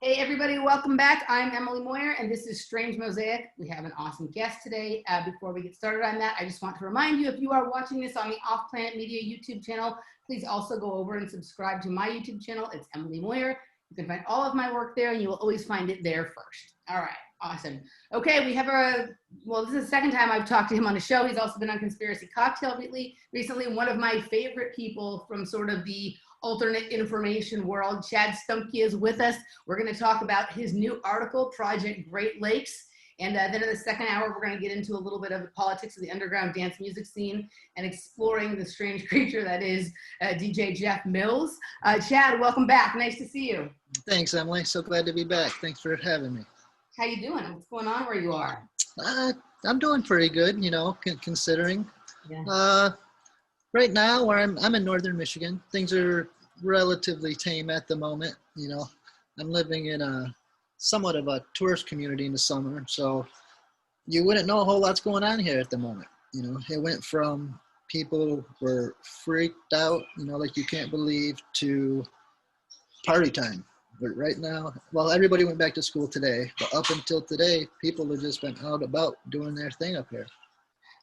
Hey everybody, welcome back. I'm Emily Moyer and this is Strange Mosaic. We have an awesome guest today. Before we get started on that, I just want to remind you, if you are watching this on the Off Planet Media YouTube channel, please also go over and subscribe to my YouTube channel. It's Emily Moyer. You can find all of my work there and you will always find it there first. All right, awesome. Okay, we have this is the second time I've talked to him on the show. He's also been on Conspiracy Cocktail recently. One of my favorite people from sort of the alternate information world, Chad Stuemke, is with us. We're going to talk about his new article, Project Great Lakes. And then in the second hour, we're going to get into a little bit of the politics of the underground dance music scene and exploring the strange creature that is DJ Jeff Mills. Chad, welcome back. Nice to see you. Thanks, Emily. So glad to be back. Thanks for having me. How you doing? What's going on where you are? I'm doing pretty good, considering. Yeah. Right now, where I'm in northern Michigan, things are relatively tame at the moment. I'm living in somewhat of a tourist community in the summer, so you wouldn't know a whole lot's going on here at the moment. It went from people were freaked out, like you can't believe, to party time. But right now, well, everybody went back to school today, but up until today, people have just been out about doing their thing up here.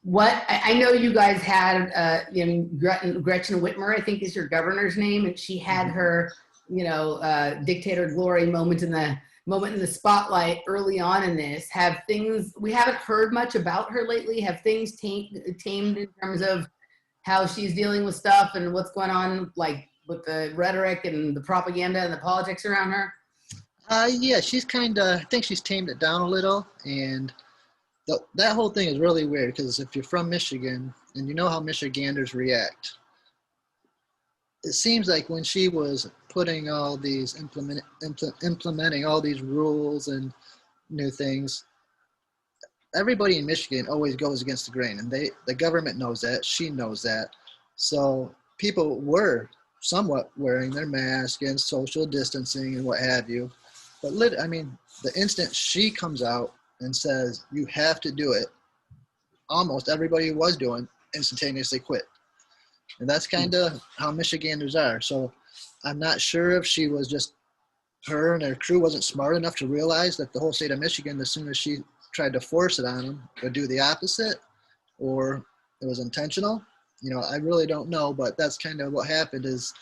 What I know, you guys had Gretchen Whitmer, I think is your governor's name, and she had her dictator glory moment in the spotlight early on in this. We haven't heard much about her lately. Have things tamed in terms of how she's dealing with stuff and what's going on, like with the rhetoric and the propaganda and the politics around her? Yeah, I think she's tamed it down a little, and that whole thing is really weird because if you're from Michigan and you know how Michiganders react, it seems like when she was putting all these implementing all these rules and new things, everybody in Michigan always goes against the grain, and the government knows that, she knows that, so people were somewhat wearing their mask and social distancing and what have you. But the instant she comes out and says, you have to do it, almost everybody who was doing instantaneously quit. And that's kind of how Michiganders are. So I'm not sure if she was just, her and her crew wasn't smart enough to realize that the whole state of Michigan, as soon as she tried to force it on them, would do the opposite, or it was intentional. I really don't know, but that's kind of what happened is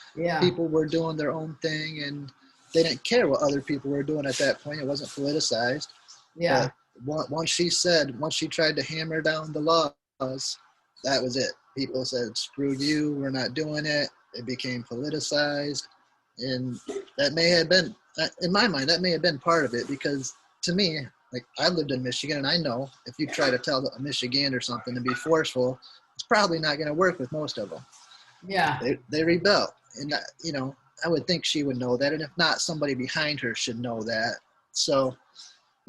people were doing their own thing and they didn't care what other people were doing at that point. It wasn't politicized. Yeah. But once she tried to hammer down the laws, that was it. People said, screw you, we're not doing it. It became politicized. And that may have been, in my mind, that may have been part of it, because to me, like, I lived in Michigan and I know if you try to tell a Michigan or something to be forceful, it's probably not going to work with most of them. Yeah. They rebel. And, I would think she would know that. And if not, somebody behind her should know that. So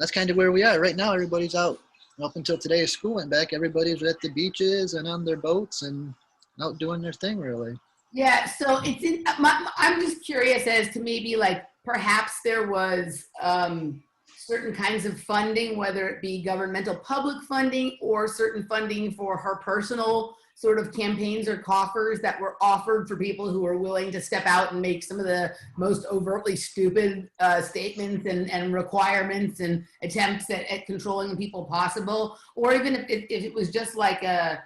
that's kind of where we are. Right now, everybody's out. Up until today, school went back. Everybody's at the beaches and on their boats and out doing their thing, really. Yeah, so I'm just curious as to maybe like perhaps there was certain kinds of funding, whether it be governmental public funding or certain funding for her personal sort of campaigns or coffers that were offered for people who were willing to step out and make some of the most overtly stupid statements and requirements and attempts at controlling people possible, or even if it was just like a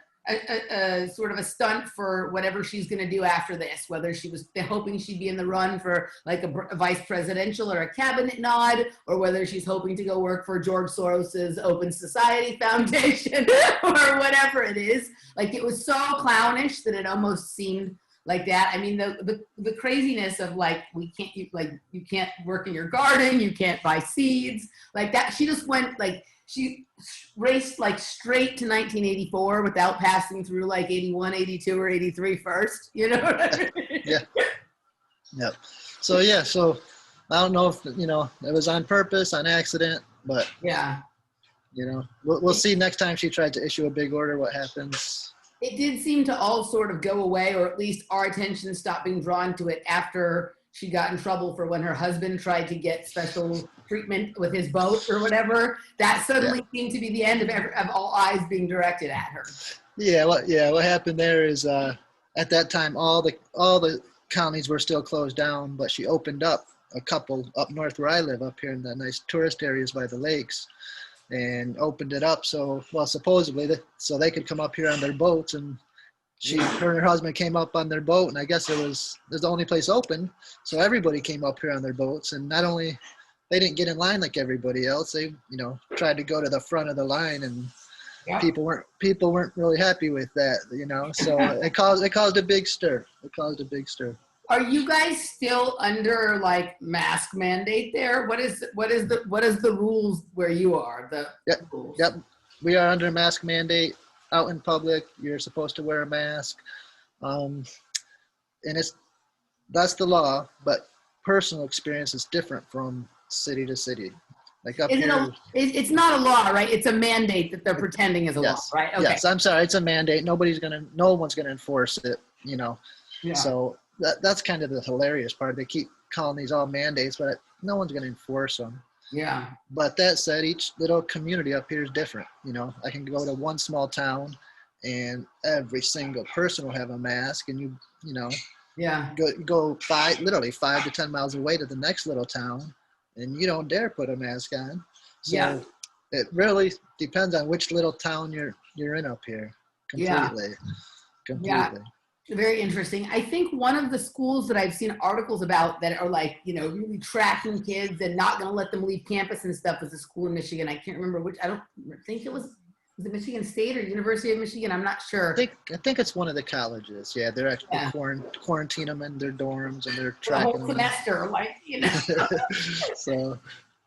sort of a stunt for whatever she's going to do after this, whether she was hoping she'd be in the run for like a vice presidential or a cabinet nod, or whether she's hoping to go work for George Soros's Open Society Foundation or whatever it is. Like, it was so clownish that it almost seemed like that. I mean, the craziness of like, you can't work in your garden, you can't buy seeds, like that. She just went like, she raced like straight to 1984 without passing through like 81, 82, or 83 first. You know what I mean? Yeah. Yep. So I don't know if, it was on purpose, on accident, but yeah. We'll see next time she tried to issue a big order what happens. It did seem to all sort of go away, or at least our attention stopped being drawn to it after she got in trouble for when her husband tried to get special treatment with his boat or whatever. That suddenly seemed to be the end of all eyes being directed at her. Yeah. What happened there is at that time all the counties were still closed down, but she opened up a couple up north where I live, up here in the nice tourist areas by the lakes, and opened it up so, well, supposedly so they could come up here on their boats. And her and her husband came up on their boat, and I guess there's the only place open, so everybody came up here on their boats. And not only they didn't get in line like everybody else, they tried to go to the front of the line, and people weren't really happy with that, so it caused a big stir. Are you guys still under like mask mandate there? What is the rules where you are? Rules? Yep. We are under mask mandate. Out in public, you're supposed to wear a mask. And that's the law, but personal experience is different from city to city. Like up here, it's not a law, right? It's a mandate that they're pretending is a law, right? Okay. Yes, I'm sorry, it's a mandate. No one's gonna enforce it, Yeah. So that's kind of the hilarious part. They keep calling these all mandates, but no one's gonna enforce them. Yeah. But that said, each little community up here is different. I can go to one small town and every single person will have a mask, and go literally 5 to 10 miles away to the next little town, and you don't dare put a mask on. So it really depends on which little town you're in up here. Completely. Yeah. Very interesting. I think one of the schools that I've seen articles about that are like, really tracking kids and not going to let them leave campus and stuff is a school in Michigan. I can't remember which. I don't think it was it Michigan State or University of Michigan? I'm not sure. I think it's one of the colleges. Yeah, they're actually quarantine them in their dorms, and they're tracking the whole semester, So,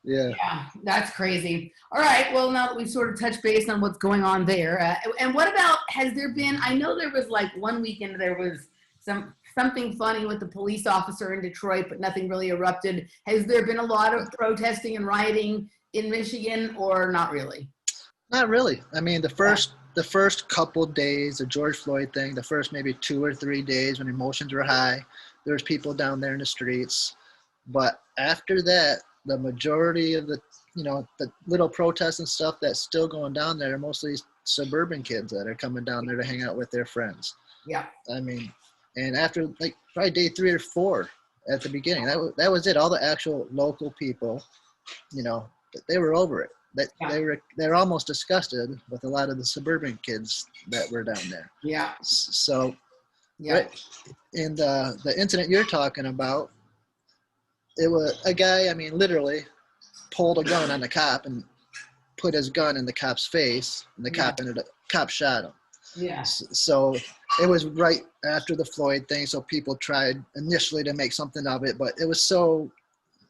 yeah. Yeah, that's crazy. All right. Well, now that we've sort of touched base on what's going on there, and what about, has there been, I know there was like one weekend there was something funny with the police officer in Detroit, but nothing really erupted. Has there been a lot of protesting and rioting in Michigan, or not really? Not really. I mean, the first couple days, the George Floyd thing, the first maybe 2 or 3 days when emotions were high, there was people down there in the streets. But after that, the majority of the little protests and stuff that's still going down there are mostly suburban kids that are coming down there to hang out with their friends. Yeah. I mean, and after like probably day 3 or 4 at the beginning, that was it. All the actual local people, they were over it. They're almost disgusted with a lot of the suburban kids that were down there. Yeah. So, right, and the incident you're talking about, it was a guy, I mean, literally pulled a gun on the cop and put his gun in the cop's face, and the cop shot him. Yeah. So it was right after the Floyd thing, so people tried initially to make something of it, but it was so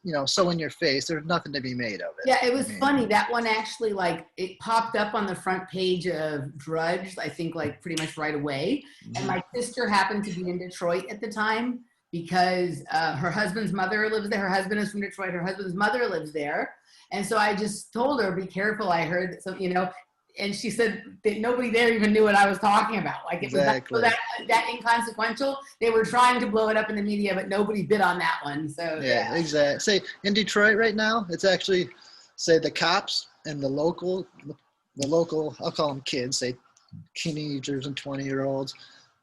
in your face, there's nothing to be made of it. Yeah, it was funny. That one actually, it popped up on the front page of Drudge, I think, pretty much right away. Mm-hmm. And my sister happened to be in Detroit at the time because her husband's mother lives there. Her husband is from Detroit. Her husband's mother lives there. And so I just told her, be careful. I heard that and she said that nobody there even knew what I was talking about. It was that inconsequential. They were trying to blow it up in the media, but nobody bid on that one. So yeah. Exactly. Say in Detroit right now, it's actually the cops and the local, I'll call them kids, say teenagers and 20-year-olds.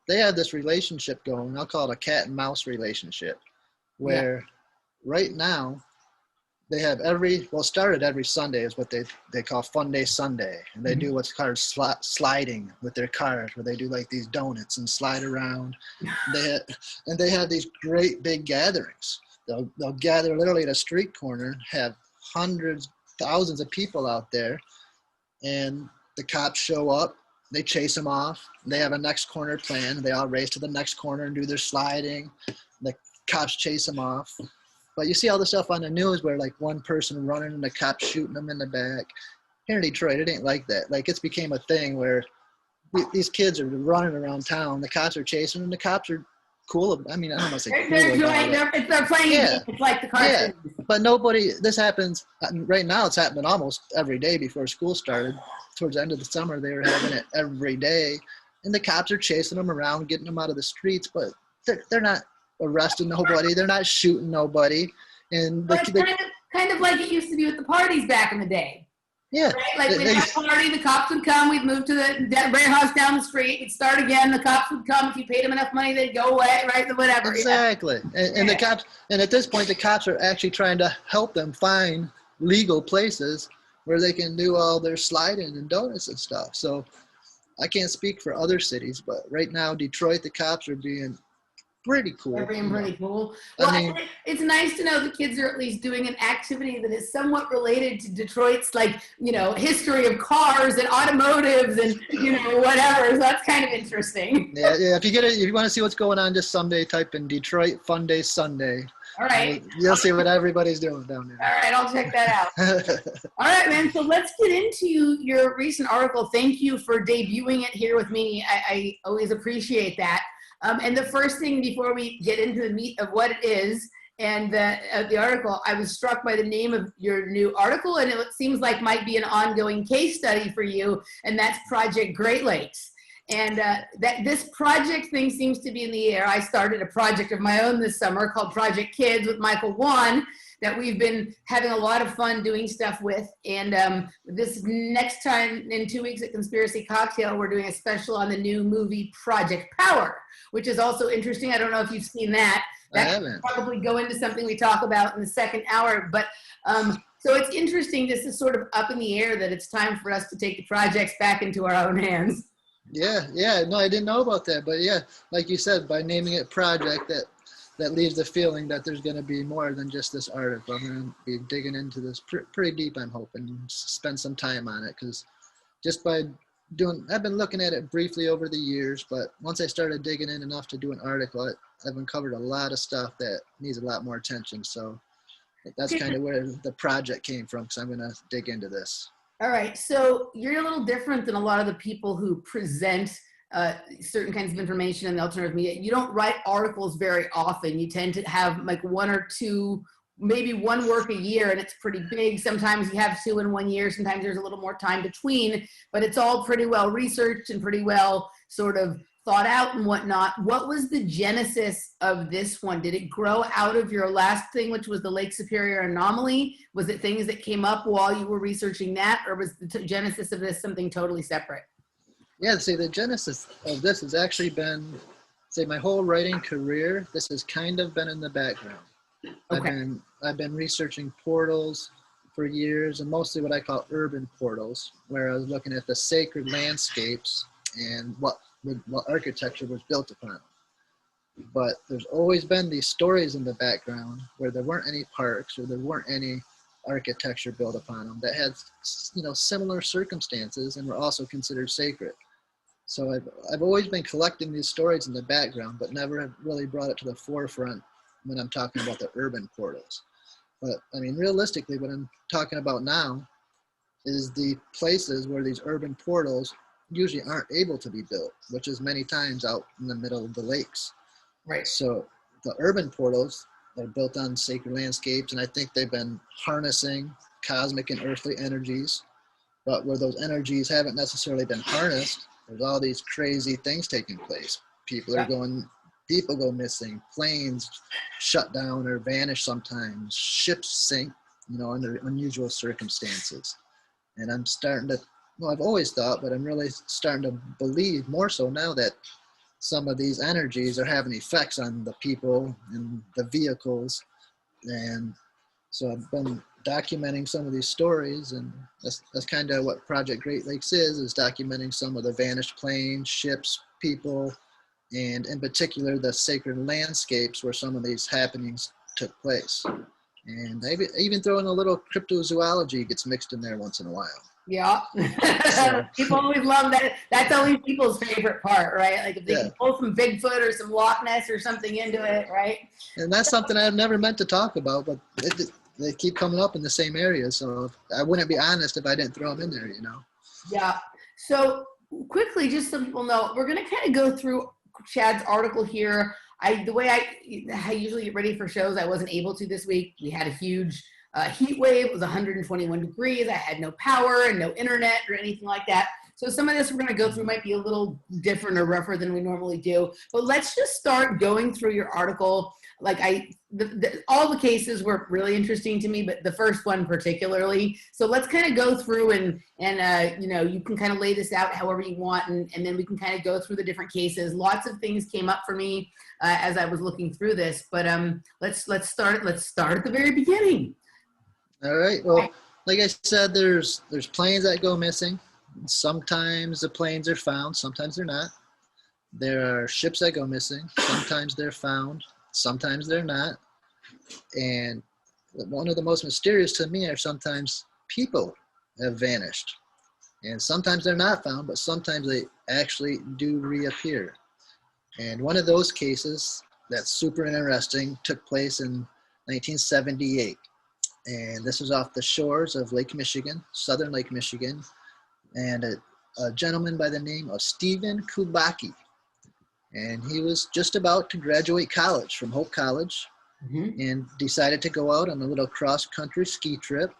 They have this relationship going. I'll call it a cat and mouse relationship, where right now, they have started every Sunday is what they call Funday Sunday. And they do what's called sliding with their cars, where they do these donuts and slide around. They have these great big gatherings. They'll gather literally at a street corner, have hundreds, thousands of people out there, and the cops show up. They chase them off. They have a next corner plan. They all race to the next corner and do their sliding. The cops chase them off. But you see all the stuff on the news where one person running and the cops shooting them in the back. Here in Detroit, it ain't like that. It's became a thing where these kids are running around town. The cops are chasing them. The cops are cool. I mean, I don't want to say cool. They're playing. Yeah. It's like the cartoons. Yeah, but this happens right now. It's happening almost every day before school started. Towards the end of the summer, they were having it every day. And the cops are chasing them around, getting them out of the streets, but they're not arresting nobody. They're not shooting nobody. And kind of like it used to be with the parties back in the day. Yeah. Right? Like we'd have a party, the cops would come, we'd move to the warehouse down the street, we'd start again, the cops would come, if you paid them enough money, they'd go away, right? Whatever. Exactly. Yeah. And the cops, and at this point, the cops are actually trying to help them find legal places where they can do all their sliding and donuts and stuff. So I can't speak for other cities, but right now, Detroit, the cops are being pretty cool. They're being pretty cool. Well, I mean, it's nice to know the kids are at least doing an activity that is somewhat related to Detroit's, like, you know, history of cars and automotives and, you know, whatever. So that's kind of interesting. Yeah. If you want to see what's going on this Sunday, type in Detroit Funday Sunday. All right. You'll see what everybody's doing down there. All right, I'll check that out. All right, man. So let's get into your recent article. Thank you for debuting it here with me. I always appreciate that. And the first thing before we get into the meat of what it is and the article, I was struck by the name of your new article, and it seems like might be an ongoing case study for you, and that's Project Great Lakes. And that this project thing seems to be in the air. I started a project of my own this summer called Project Kids with Michael Wan that we've been having a lot of fun doing stuff with. And this next time in 2 weeks at Conspiracy Cocktail, we're doing a special on the new movie Project Power, which is also interesting. I don't know if you've seen that. That could probably go into something we talk about in the second hour. But so it's interesting. This is sort of up in the air that it's time for us to take the projects back into our own hands. Yeah. No, I didn't know about that. But yeah, like you said, by naming it Project, that leaves the feeling that there's going to be more than just this article. I'm going to be digging into this pretty deep, I'm hoping, spend some time on it, because just by I've been looking at it briefly over the years, but once I started digging in enough to do an article, I've uncovered a lot of stuff that needs a lot more attention. So that's kind of where the project came from, because I'm going to dig into this. All right, so you're a little different than a lot of the people who present certain kinds of information in the alternative media. You don't write articles very often. You tend to have like one or two, maybe one work a year, and it's pretty big. Sometimes you have two in 1 year. Sometimes there's a little more time between, but it's all pretty well researched and pretty well sort of thought out and whatnot. What was the genesis of this one? Did it grow out of your last thing, which was the Lake Superior anomaly? Was it things that came up while you were researching that, or was the genesis of this something totally separate? Yeah, see, the genesis of this has actually been, say, my whole writing career. This has kind of been in the background. Okay. I've been researching portals for years, and mostly what I call urban portals, where I was looking at the sacred landscapes and what architecture was built upon. But there's always been these stories in the background where there weren't any parks or there weren't any architecture built upon them that had, you know, similar circumstances and were also considered sacred. So I've always been collecting these stories in the background, but never have really brought it to the forefront when I'm talking about the urban portals. But I mean, realistically, what I'm talking about now is the places where these urban portals usually aren't able to be built, which is many times out in the middle of the lakes. Right. So the urban portals are built on sacred landscapes, and I think they've been harnessing cosmic and earthly energies. But where those energies haven't necessarily been harnessed, there's all these crazy things taking place. People go missing, planes shut down or vanish sometimes, ships sink, you know, under unusual circumstances. And I'm starting to, well, I've always thought, but I'm really starting to believe more so now that some of these energies are having effects on the people and the vehicles. And so I've been documenting some of these stories, and that's kind of what Project Great Lakes is documenting some of the vanished planes, ships, people, and in particular the sacred landscapes where some of these happenings took place. And I even throw in a little cryptozoology gets mixed in there once in a while. Yeah. So, people always love that. That's always people's favorite part, right? Like if they can pull some Bigfoot or some Loch Ness or something into it, right? And that's something I've never meant to talk about, but they keep coming up in the same area. So I wouldn't be honest if I didn't throw them in there, you know? Yeah. So quickly, just so people know, we're going to kind of go through Chad's article here. The way I usually get ready for shows, I wasn't able to this week. We had a huge heat wave. It was 121 degrees. I had no power and no internet or anything like that. So some of this we're going to go through might be a little different or rougher than we normally do, but let's just start going through your article. Like all the cases were really interesting to me, but the first one particularly. So let's kind of go through and you know, you can kind of lay this out however you want, and then we can kind of go through the different cases. Lots of things came up for me as I was looking through this, but let's start at the very beginning. All right. Well, like I said, there's planes that go missing. Sometimes the planes are found, sometimes they're not. There are ships that go missing. Sometimes they're found, sometimes they're not. And one of the most mysterious to me are sometimes people have vanished. And sometimes they're not found, but sometimes they actually do reappear. And one of those cases that's super interesting took place in 1978. And this was off the shores of Lake Michigan, southern Lake Michigan. And a gentleman by the name of Steven Kubacki. And he was just about to graduate college from Hope College, and decided to go out on a little cross-country ski trip.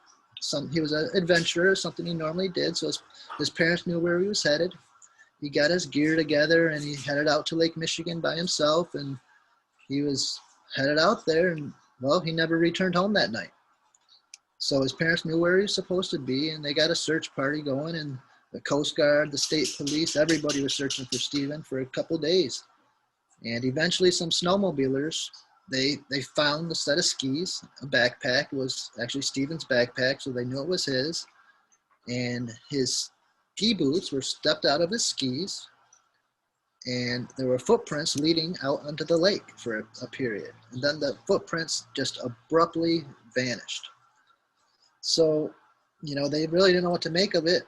He was an adventurer, something he normally did, so his parents knew where he was headed. He got his gear together, and he headed out to Lake Michigan by himself, and he was headed out there, and, well, he never returned home that night. So his parents knew where he was supposed to be, and they got a search party going, and the Coast Guard, the state police, everybody was searching for Steven for a couple days. And eventually some snowmobilers, they found a set of skis. A backpack was actually Steven's backpack, so they knew it was his. And his ski boots were stepped out of his skis, and there were footprints leading out onto the lake for a period. And then the footprints just abruptly vanished. So, you know, they really didn't know what to make of it,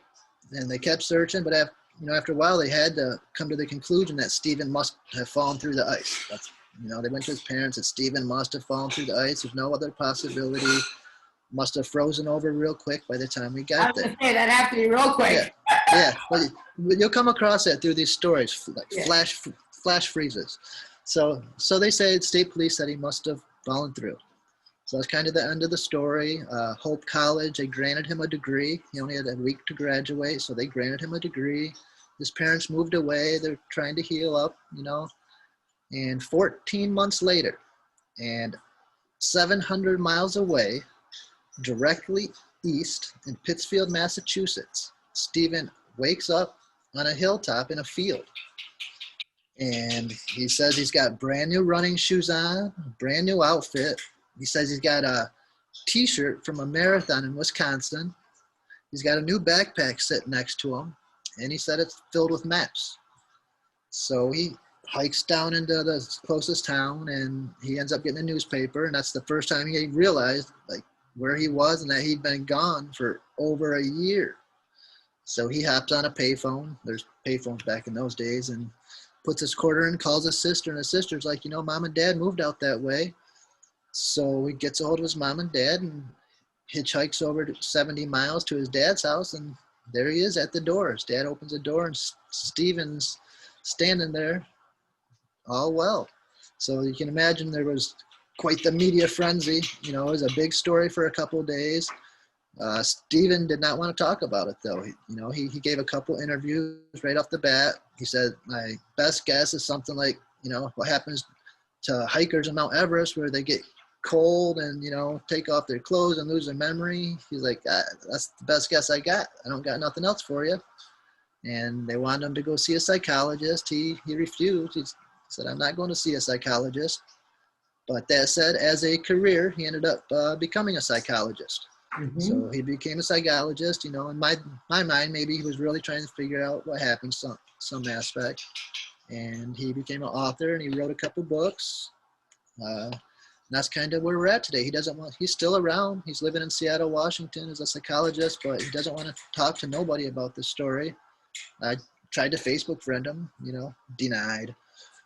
and they kept searching, but after a while they had to come to the conclusion that Steven must have fallen through the ice. They went to his parents and Steven must have fallen through the ice. There's no other possibility. Must have frozen over real quick by the time we got there. I was gonna say, that'd have to be real quick. Yeah. But you'll come across that through these stories, like flash freezes. So they say, state police said he must have fallen through. So that's kind of the end of the story. Hope College, they granted him a degree. He only had a week to graduate, so they granted him a degree. His parents moved away. They're trying to heal up, And 14 months later, and 700 miles away, directly east in Pittsfield, Massachusetts, Steven wakes up on a hilltop in a field. And he says he's got brand new running shoes on, brand new outfit. He says he's got a t-shirt from a marathon in Wisconsin. He's got a new backpack sitting next to him, and he said it's filled with maps. So he hikes down into the closest town, and he ends up getting a newspaper, and that's the first time he realized where he was and that he'd been gone for over a year. So he hopped on a payphone. There's payphones back in those days, and puts his quarter in, calls his sister, and his sister's like, Mom and Dad moved out that way. So he gets a hold of his mom and dad and hitchhikes over to 70 miles to his dad's house, and there he is at the door. His dad opens the door, and Steven's standing there, all well. So you can imagine there was quite the media frenzy. It was a big story for a couple of days. Steven did not want to talk about it, though. He gave a couple interviews right off the bat. He said, my best guess is something like, what happens to hikers in Mount Everest where they get cold and, take off their clothes and lose their memory. He's like, that's the best guess I got. I don't got nothing else for you. And they wanted him to go see a psychologist. He refused. He said, I'm not going to see a psychologist. But that said, as a career, he ended up becoming a psychologist. Mm-hmm. So he became a psychologist. In my mind, maybe he was really trying to figure out what happened, some aspect. And he became an author, and he wrote a couple books. And that's kind of where we're at today. He's still around. He's living in Seattle, Washington as a psychologist, but he doesn't want to talk to nobody about this story. I tried to Facebook friend him, denied.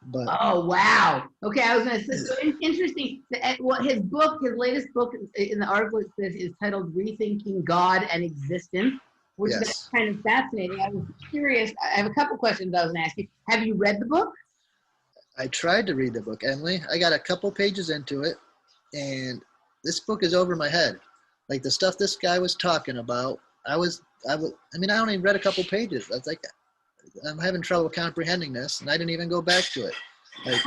But oh, wow. Okay, I was going to say, so interesting. His latest book in the article is titled Rethinking God and Existence, which is kind of fascinating. I was curious. I have a couple questions I was going to ask you. Have you read the book? I tried to read the book, Emily. I got a couple pages into it, and this book is over my head. Like the stuff this guy was talking about, I was I mean, I only read a couple pages. I was like, I'm having trouble comprehending this, and I didn't even go back to it. Like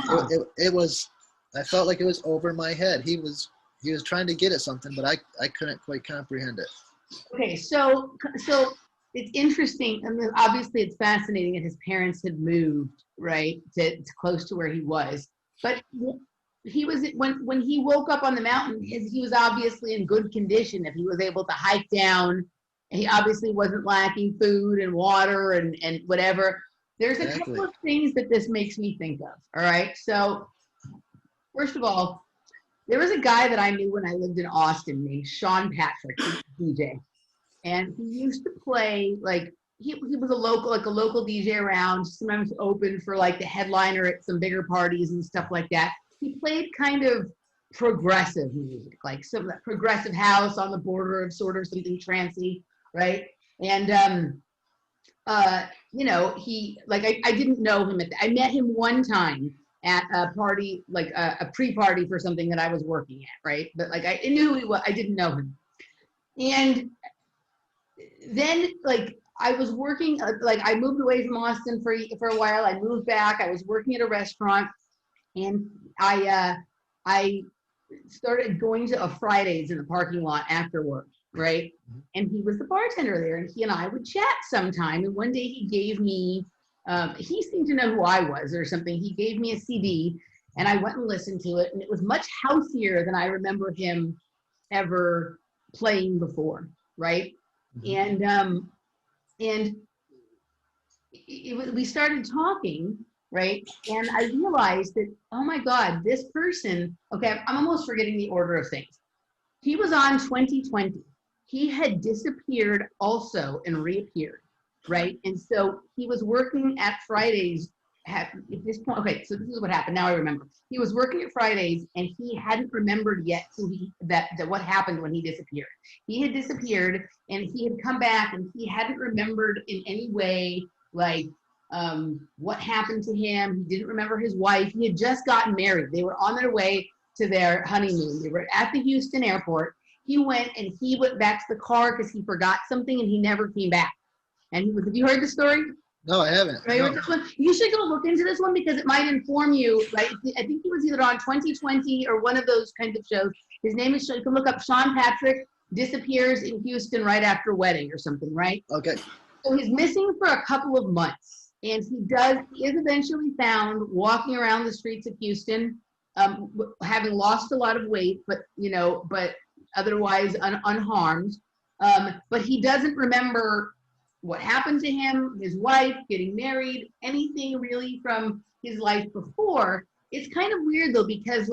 it was, I felt like it was over my head. He was trying to get at something, but I couldn't quite comprehend it. Okay, so it's interesting. I mean, obviously, it's fascinating that his parents had moved right to close to where he was, but he was when he woke up on the mountain. He was obviously in good condition. If he was able to hike down, he obviously wasn't lacking food and water and whatever. There's a couple of things that this makes me think of. All right, so first of all, there was a guy that I knew when I lived in Austin named Sean Patrick, DJ. And he used to play, like, he was a local DJ around, sometimes open for like the headliner at some bigger parties and stuff like that. He played kind of progressive music, like some of that progressive house on the border of sort of something trancey, right? And you know, he, like, I didn't know him I met him one time at a party, like a pre-party for something that I was working at, right? But like I knew who he was, I didn't know him. And then, like, I was working, like, I moved away from Austin for a while. I moved back. I was working at a restaurant, and I started going to a Fridays in the parking lot after work, right? And he was the bartender there, and he and I would chat sometime. And one day he gave me, he seemed to know who I was or something. He gave me a CD, and I went and listened to it, and it was much houseier than I remember him ever playing before, right? And we started talking, right? And I realized that, oh my God, this person, okay, I'm almost forgetting the order of things. He was on 2020. He had disappeared also and reappeared, right? And so he was working at Fridays at this point. Okay, so this is what happened. Now I remember. He was working at Fridays, and he hadn't remembered yet that what happened when he disappeared. He had disappeared, and he had come back, and he hadn't remembered in any way, like, what happened to him. He didn't remember his wife. He had just gotten married. They were on their way to their honeymoon. They were at the Houston airport. He went back to the car because he forgot something, and he never came back. And he was, have you heard the story? No, I haven't. No. You should go look into this one because it might inform you. Right? I think he was either on 2020 or one of those kinds of shows. His name is, you can look up Sean Patrick disappears in Houston right after wedding or something, right? Okay. So he's missing for a couple of months, and he is eventually found walking around the streets of Houston, having lost a lot of weight, but otherwise unharmed. But he doesn't remember what happened to him, his wife, getting married, anything really from his life before. It's kind of weird though, because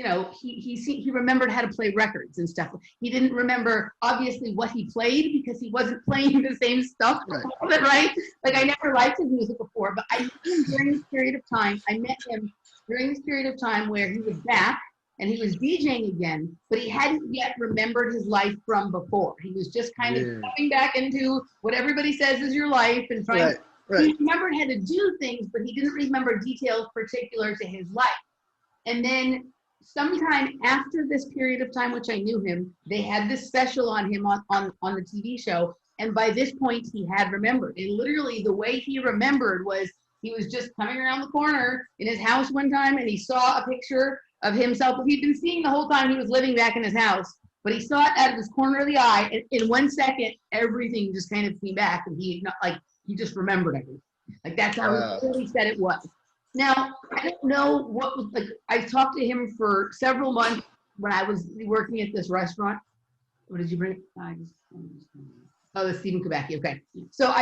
he remembered how to play records and stuff. He didn't remember obviously what he played because he wasn't playing the same stuff, right? Like, I never liked his music before, but I met him during this period of time. I met him during this period of time where he was back and he was DJing again, but he hadn't yet remembered his life from before. He was just kind of coming back into what everybody says is your life and trying. He remembered how to do things, but he didn't remember details particular to his life. And then sometime after this period of time, which I knew him, they had this special on him on the TV show. And by this point, he had remembered. And literally the way he remembered was he was just coming around the corner in his house one time, and he saw a picture of himself. He'd been seeing the whole time he was living back in his house, but he saw it out of his corner of the eye. And in 1 second, everything just kind of came back, and he just remembered everything. Like, that's how he really said it was. Now, I don't know what was, like, I talked to him for several months when I was working at this restaurant. What did you bring? Oh, the Steven Kubacki. Okay. So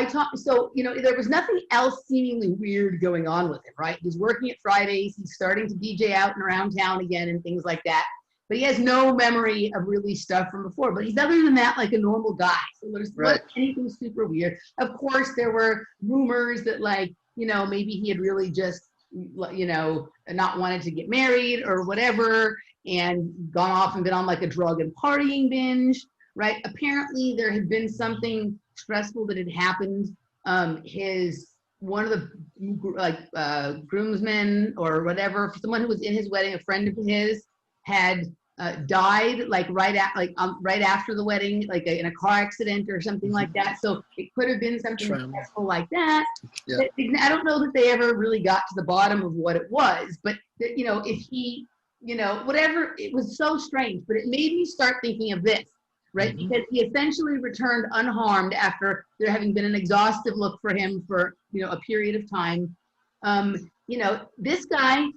there was nothing else seemingly weird going on with him, right? He's working at Fridays. He's starting to DJ out and around town again and things like that. But he has no memory of really stuff from before. But he's, other than that, like a normal guy. So there's not anything super weird. Of course, there were rumors that, like, maybe he had really just, not wanted to get married or whatever, and gone off and been on like a drug and partying binge, right? Apparently there had been something stressful that had happened. One of the groomsmen or whatever, someone who was in his wedding, a friend of his, had died like right after the wedding, like in a car accident or something like that. So it could have been something stressful like that. Yeah. I don't know that they ever really got to the bottom of what it was, but you know, if he, you know, whatever, it was so strange, but it made me start thinking of this, right? Mhm. Because he essentially returned unharmed after there having been an exhaustive look for him for, you know, a period of time. You know, this guy,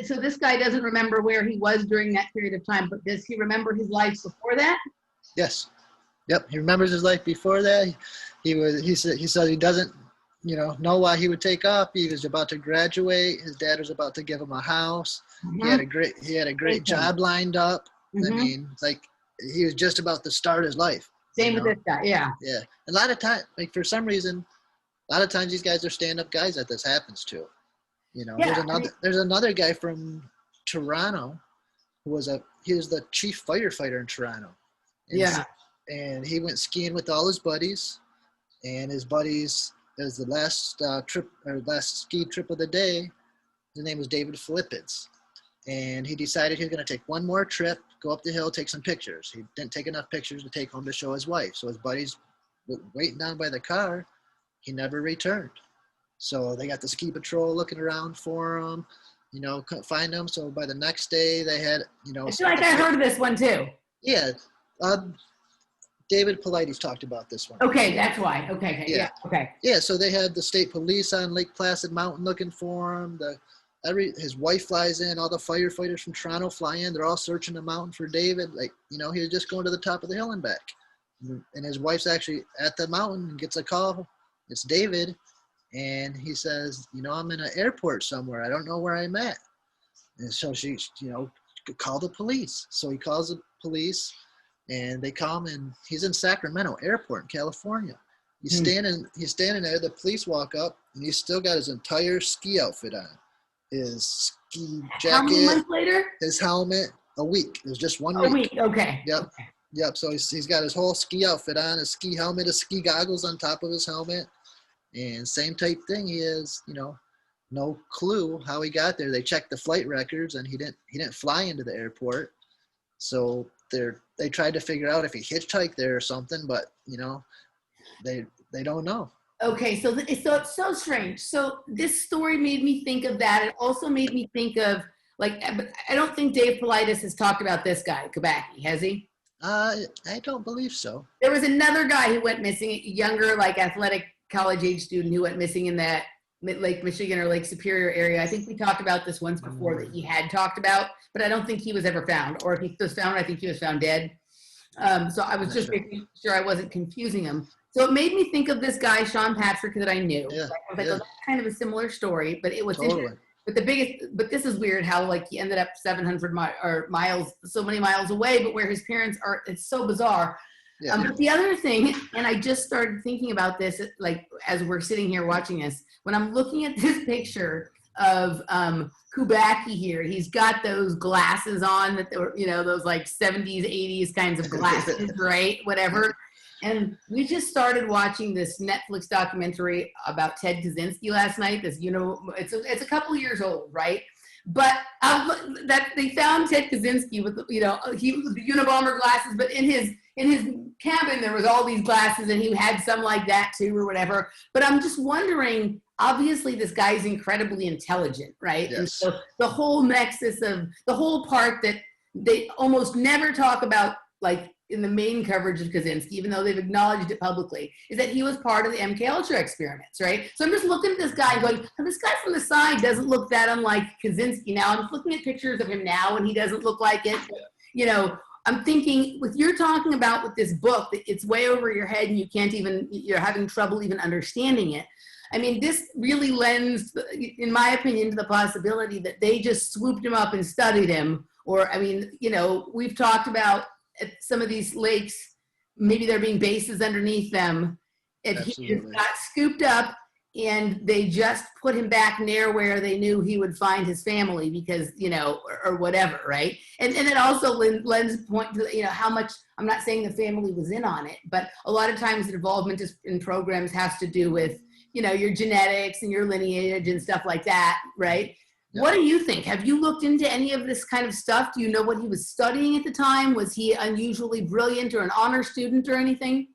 so this guy doesn't remember where he was during that period of time, but does he remember his life before that? Yes. Yep. He remembers his life before that. He said he doesn't, you know why he would take off. He was about to graduate. His dad was about to give him a house. He had a great job lined up. I mean, like he was just about to start his life. Same with this guy. Yeah. Yeah. A lot of time, like for some reason, a lot of times these guys are stand-up guys that this happens to. You know, there's another guy from Toronto who was the chief firefighter in Toronto. And, and he went skiing with all his buddies, and his buddies, as the last ski trip of the day, his name was David Philippids. And he decided he was going to take one more trip, go up the hill, take some pictures. He didn't take enough pictures to take home to show his wife. So his buddies were waiting down by the car. He never returned. So they got the ski patrol looking around for him, you know, couldn't find him. So by the next day they had, you know. I feel like I heard of this one too. Yeah. David Paulides talked about this one. Okay, that's why. Okay. Yeah. Okay. Yeah, so they had the state police on Lake Placid Mountain looking for him. His wife flies in, all the firefighters from Toronto fly in. They're all searching the mountain for David. Like, you know, he was just going to the top of the hill and back. And his wife's actually at the mountain and gets a call. It's David. And he says, you know, I'm in an airport somewhere. I don't know where I'm at. And so she, you know, call the police. So he calls the police, and they call him, and he's in Sacramento Airport in California. He's standing there. The police walk up, and he's still got his entire ski outfit on. His ski jacket. How many months later? His helmet. A week. It was just 1 week. A week. Okay. Yep. Okay. Yep. So he's got his whole ski outfit on, his ski helmet, his ski goggles on top of his helmet. And same type thing, he has, you know, no clue how he got there. They checked the flight records, and he didn't fly into the airport. So they tried to figure out if he hitchhiked there or something, but you know, they don't know. Okay, so it's so strange. So this story made me think of that. It also made me think of, like, I don't think Dave Paulides has talked about this guy, Kubacki, has he? I don't believe so. There was another guy who went missing, a younger, like, athletic college-age student who went missing in that Lake Michigan or Lake Superior area. I think we talked about this once before that he had talked about, but I don't think he was ever found. Or if he was found, I think he was found dead. So I was just making sure I wasn't confusing him. So it made me think of this guy, Sean Patrick, that I knew. Yeah, I was like, oh, that's kind of a similar story, but it was interesting. But this is weird how, like, he ended up 700 miles, so many miles away, but where his parents are, it's so bizarre. Yeah. But the other thing, and I just started thinking about this, like, as we're sitting here watching this, when I'm looking at this picture of Kubacki here, he's got those glasses on that were, you know, those like 70s, 80s kinds of glasses, right? Whatever. And we just started watching this Netflix documentary about Ted Kaczynski last night. This, you know, it's a couple of years old, right? But that they found Ted Kaczynski with, you know, the Unabomber glasses, but in his cabin there was all these glasses, and he had some like that too, or whatever. But I'm just wondering, obviously this guy's incredibly intelligent, right? Yes. And so the whole nexus of the whole part that they almost never talk about, like in the main coverage of Kaczynski, even though they've acknowledged it publicly, is that he was part of the MK Ultra experiments, right? So I'm just looking at this guy going, oh, this guy from the side doesn't look that unlike Kaczynski. Now I'm looking at pictures of him now, and he doesn't look like it. You know, I'm thinking, with you're talking about with this book, that it's way over your head and you're having trouble even understanding it. I mean, this really lends, in my opinion, to the possibility that they just swooped him up and studied him. Or, I mean, you know, we've talked about at some of these lakes, maybe there being bases underneath them, and he just got scooped up, and they just put him back near where they knew he would find his family, because, you know, or whatever, right? And it also lends point to, you know, how much, I'm not saying the family was in on it, but a lot of times the involvement in programs has to do with, you know, your genetics and your lineage and stuff like that, right? Yep. What do you think? Have you looked into any of this kind of stuff? Do you know what he was studying at the time? Was he unusually brilliant or an honor student or anything?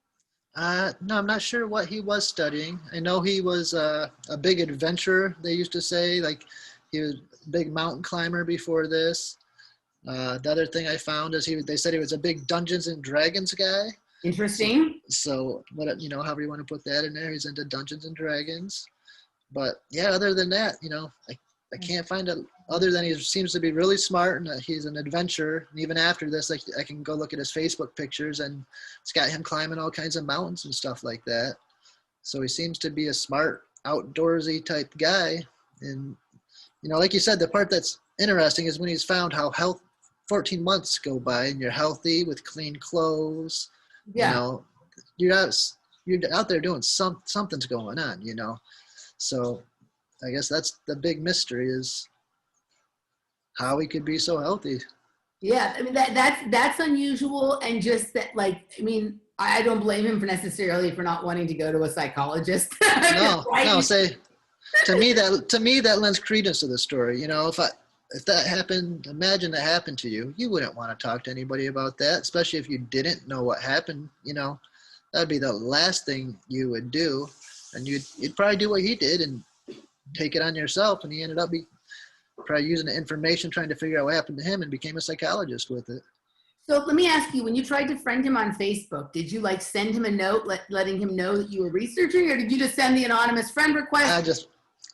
No, I'm not sure what he was studying. I know he was a big adventurer, they used to say. Like, he was a big mountain climber before this. The other thing I found is they said he was a big Dungeons and Dragons guy. Interesting. So what, however you want to put that in there, he's into Dungeons and Dragons. But yeah, other than that, I can't find it other than he seems to be really smart and he's an adventurer. And even after this, like, I can go look at his Facebook pictures and it's got him climbing all kinds of mountains and stuff like that. So he seems to be a smart, outdoorsy type guy. And, like you said, the part that's interesting is when he's found how 14 months go by and you're healthy with clean clothes. Yeah. You're out there doing something's going on, So I guess that's the big mystery, is how he could be so healthy. Yeah, I mean that's unusual, and just that, like, I mean, I don't blame him for not wanting to go to a psychologist. No, say to me that lends credence to the story. If that happened, imagine that happened to you, you wouldn't want to talk to anybody about that, especially if you didn't know what happened. That'd be the last thing you would do, and you'd probably do what he did and take it on yourself. And he ended up probably using the information, trying to figure out what happened to him, and became a psychologist with it. So let me ask you, when you tried to friend him on Facebook, did you send him a note letting him know that you were researching, or did you just send the anonymous friend request?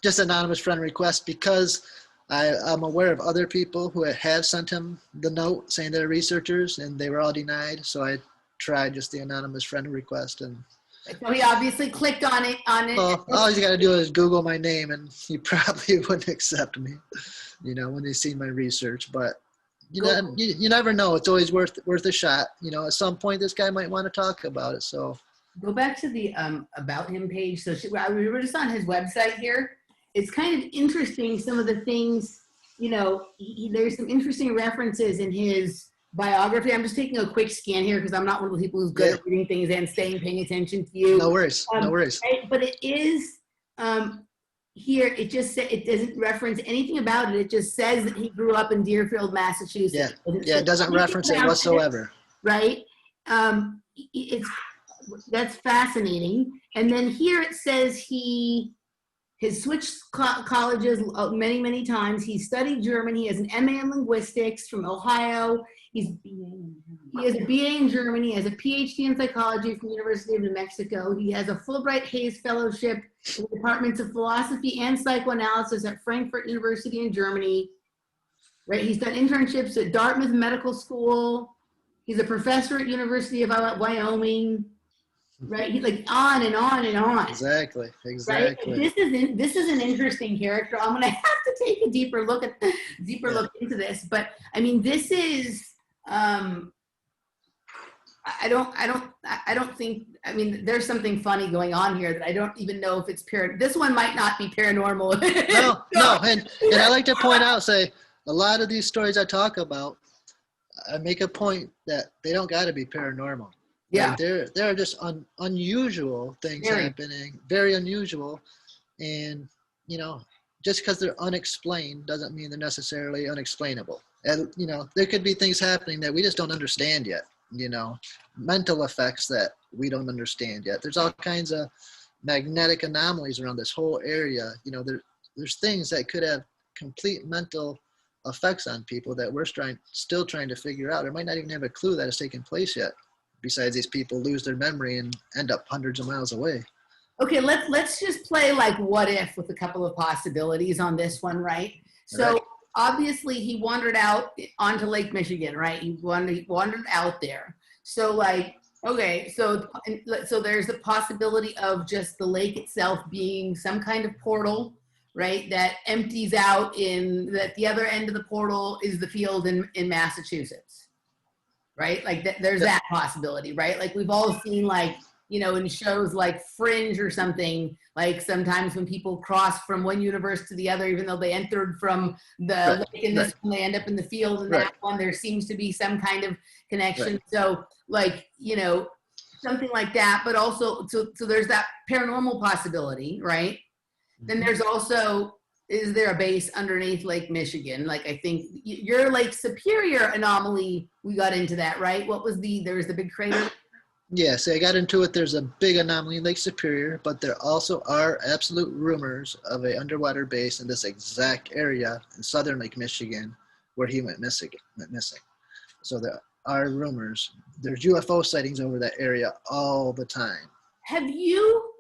Just anonymous friend request, because I'm aware of other people who have sent him the note saying they're researchers, and they were all denied. So I tried just the anonymous friend request, and so he obviously clicked on it. Well, all he's got to do is Google my name, and he probably wouldn't accept me, when they see my research. But you never know. It's always worth a shot. At some point, this guy might want to talk about it. So go back to the about him page. So we were just on his website here. It's kind of interesting, some of the things. There's some interesting references in his biography. I'm just taking a quick scan here because I'm not one of the people who's good at reading things and paying attention to you. No worries. No worries. Right? But it is here. It just it doesn't reference anything about it. It just says that he grew up in Deerfield, Massachusetts. Yeah. It doesn't reference it whatsoever. Right. That's fascinating. And then here it says he has switched colleges many, many times. He studied German. He has an MA in linguistics from Ohio. He has a BA in Germany. He has a PhD in psychology from the University of New Mexico. He has a Fulbright Hayes Fellowship in the Departments of Philosophy and Psychoanalysis at Frankfurt University in Germany. Right? He's done internships at Dartmouth Medical School. He's a professor at University of Wyoming. Right? He's on and on and on. Exactly. Right? This is an interesting character. I'm gonna have to take a deeper look into this. But I mean, this is I don't think, there's something funny going on here that I don't even know if it's this one might not be paranormal. No, and I like to point out, say, a lot of these stories I talk about, I make a point that they don't got to be paranormal. Yeah. Like, there are just unusual things happening, very unusual, and just because they're unexplained doesn't mean they're necessarily unexplainable. And there could be things happening that we just don't understand yet. Mental effects that we don't understand yet. There's all kinds of magnetic anomalies around this whole area. There's things that could have complete mental effects on people that we're still trying to figure out, or might not even have a clue that it's taken place yet. Besides, these people lose their memory and end up hundreds of miles away. Okay, let's just play what if with a couple of possibilities on this one, right? So obviously he wandered out onto Lake Michigan, right? He wandered out there. So okay, so there's the possibility of just the lake itself being some kind of portal, right? That empties out that the other end of the portal is the field in Massachusetts. Right? There's that possibility, right? We've all seen in shows like Fringe or something, sometimes when people cross from one universe to the other, even though they entered from the lake in this one, they end up in the field in that one, there seems to be some kind of connection. So something like that, but also, so there's that paranormal possibility, right? Mm-hmm. Then there's also is there a base underneath Lake Michigan? Like, I think your Lake Superior anomaly, we got into that, right? What was there was the big crater? Yeah, see, I got into it. There's a big anomaly in Lake Superior, but there also are absolute rumors of a underwater base in this exact area in southern Lake Michigan where he went missing. So there are rumors. There's UFO sightings over that area all the time. Have you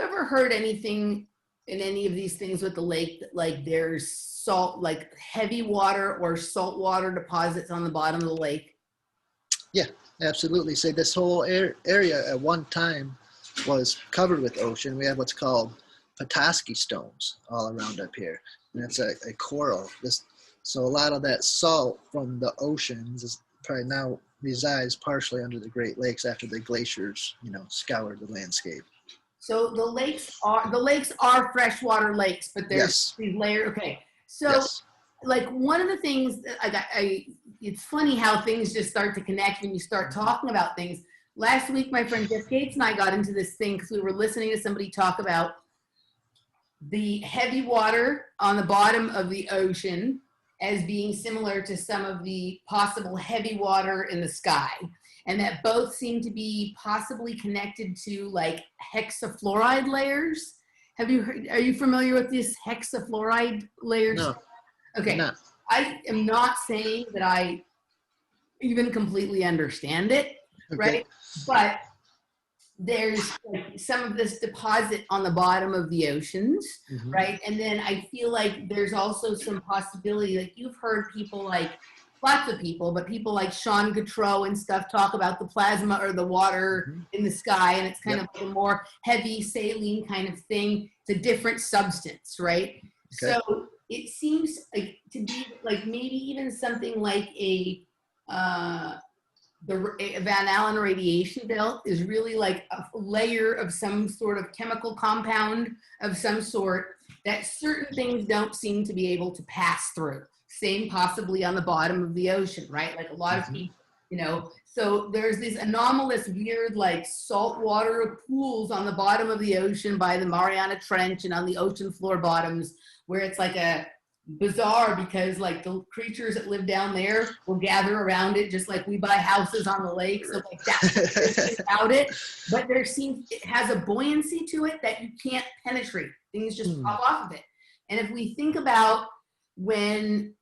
ever heard anything in any of these things with the lake that, like, there's salt, like heavy water or salt water deposits on the bottom of the lake? Yeah, absolutely. Say this whole area at one time was covered with ocean. We have what's called Petoskey stones all around up here, and it's a coral. So a lot of that salt from the oceans is probably now resides partially under the Great Lakes after the glaciers, scoured the landscape. So the lakes are freshwater lakes, but there's these layers. Okay, so like one of the things that it's funny how things just start to connect when you start talking about things. Last week, my friend Jeff Gates and I got into this thing because we were listening to somebody talk about the heavy water on the bottom of the ocean as being similar to some of the possible heavy water in the sky. And that both seem to be possibly connected to like hexafluoride layers. Are you familiar with these hexafluoride layers? No. Okay. No. I am not saying that I even completely understand it, right? But there's like some of this deposit on the bottom of the oceans, right? And then I feel like there's also some possibility, like you've heard people like, lots of people, but people like Sean Gautreaux and stuff talk about the plasma or the water in the sky, and it's kind of like a more heavy saline kind of thing. It's a different substance, right? Okay. So it seems like to be like maybe even something like the Van Allen radiation belt is really like a layer of some sort of chemical compound of some sort that certain things don't seem to be able to pass through. Same possibly on the bottom of the ocean, right? Like a lot of people, so there's these anomalous, weird, like saltwater pools on the bottom of the ocean by the Mariana Trench and on the ocean floor bottoms where it's like a bizarre because like the creatures that live down there will gather around it just like we buy houses on the lake. So like that's about it. But it has a buoyancy to it that you can't penetrate. Things just pop off of it. And if we think about when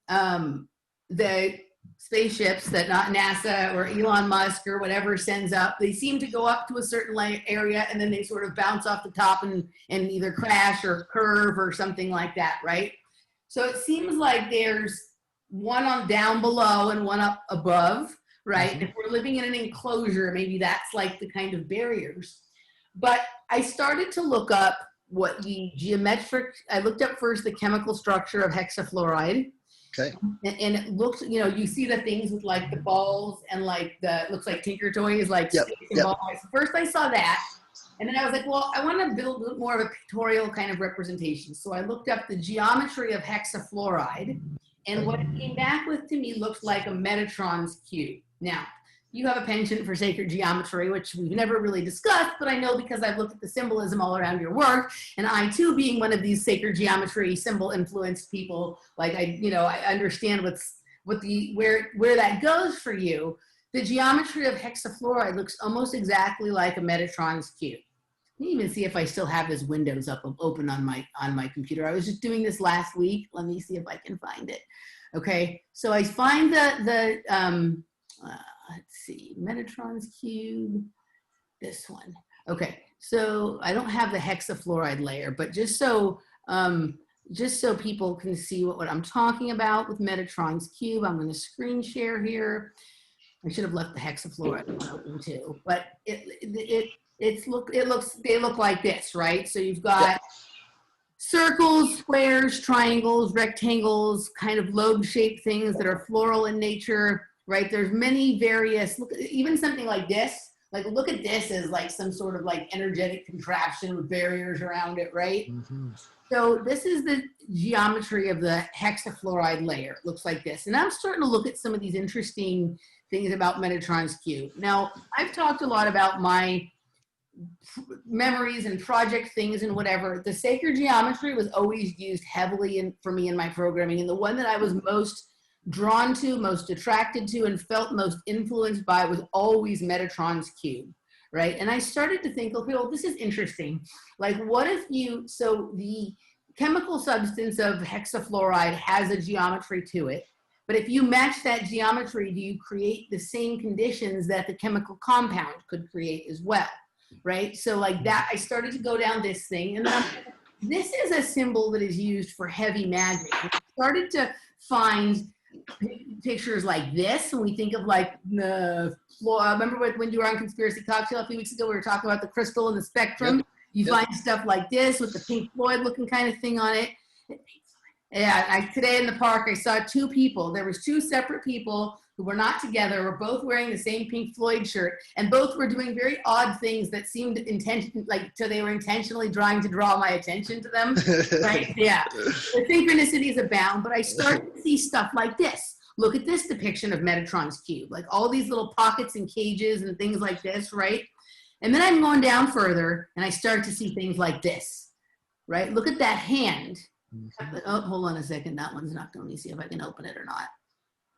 the spaceships that not NASA or Elon Musk or whatever sends up, they seem to go up to a certain area and then they sort of bounce off the top and either crash or curve or something like that, right? So it seems like there's one on down below and one up above, right? If we're living in an enclosure, maybe that's like the kind of barriers. But I started to look up what I looked up first the chemical structure of hexafluoride. Okay. And it looks, you see the things with like the balls and like it looks like Tinker Toys, like balls. First I saw that. And then I was like, well, I want to build a little more of a pictorial kind of representation. So I looked up the geometry of hexafluoride. And what it came back with to me looked like a Metatron's cube. Now, you have a penchant for sacred geometry, which we've never really discussed, but I know because I've looked at the symbolism all around your work, and I too, being one of these sacred geometry symbol influenced people, like I understand where that goes for you. The geometry of hexafluoride looks almost exactly like a Metatron's cube. Let me even see if I still have this Windows open on my computer. I was just doing this last week. Let me see if I can find it. Okay, so I find let's see, Metatron's cube, this one. Okay, so I don't have the hexafluoride layer, but just so people can see what I'm talking about with Metatron's cube, I'm going to screen share here. I should have left the hexafluoride open too, but they look like this, right? So you've got circles, squares, triangles, rectangles, kind of lobe-shaped things that are floral in nature. Right, there's many various, even something like this, like look at this as like some sort of like energetic contraption with barriers around it, right? So this is the geometry of the hexafluoride layer. It looks like this. And I'm starting to look at some of these interesting things about Metatron's cube. Now, I've talked a lot about memories and project things and whatever, the sacred geometry was always used heavily for me in my programming. And the one that I was most drawn to, most attracted to, and felt most influenced by was always Metatron's cube, right? And I started to think, okay, well, this is interesting. Like, what if so the chemical substance of hexafluoride has a geometry to it, but if you match that geometry, do you create the same conditions that the chemical compound could create as well, right? So like that, I started to go down this thing, and then this is a symbol that is used for heavy magic. I started to find pictures like this, and we think of like the remember when you were on Conspiracy Cocktail a few weeks ago, we were talking about the crystal and the spectrum. Yep. You find stuff like this with the Pink Floyd looking kind of thing on it. Yeah, today in the park, I saw two people. There was two separate people who were not together, were both wearing the same Pink Floyd shirt, and both were doing very odd things that seemed so they were intentionally trying to draw my attention to them, right? Yeah, the synchronicities abound, but I started to see stuff like this. Look at this depiction of Metatron's cube, like all these little pockets and cages and things like this, right? And then I'm going down further, and I start to see things like this, right? Look at that hand. Oh, hold on a second. That one's not going. Let me see if I can open it or not.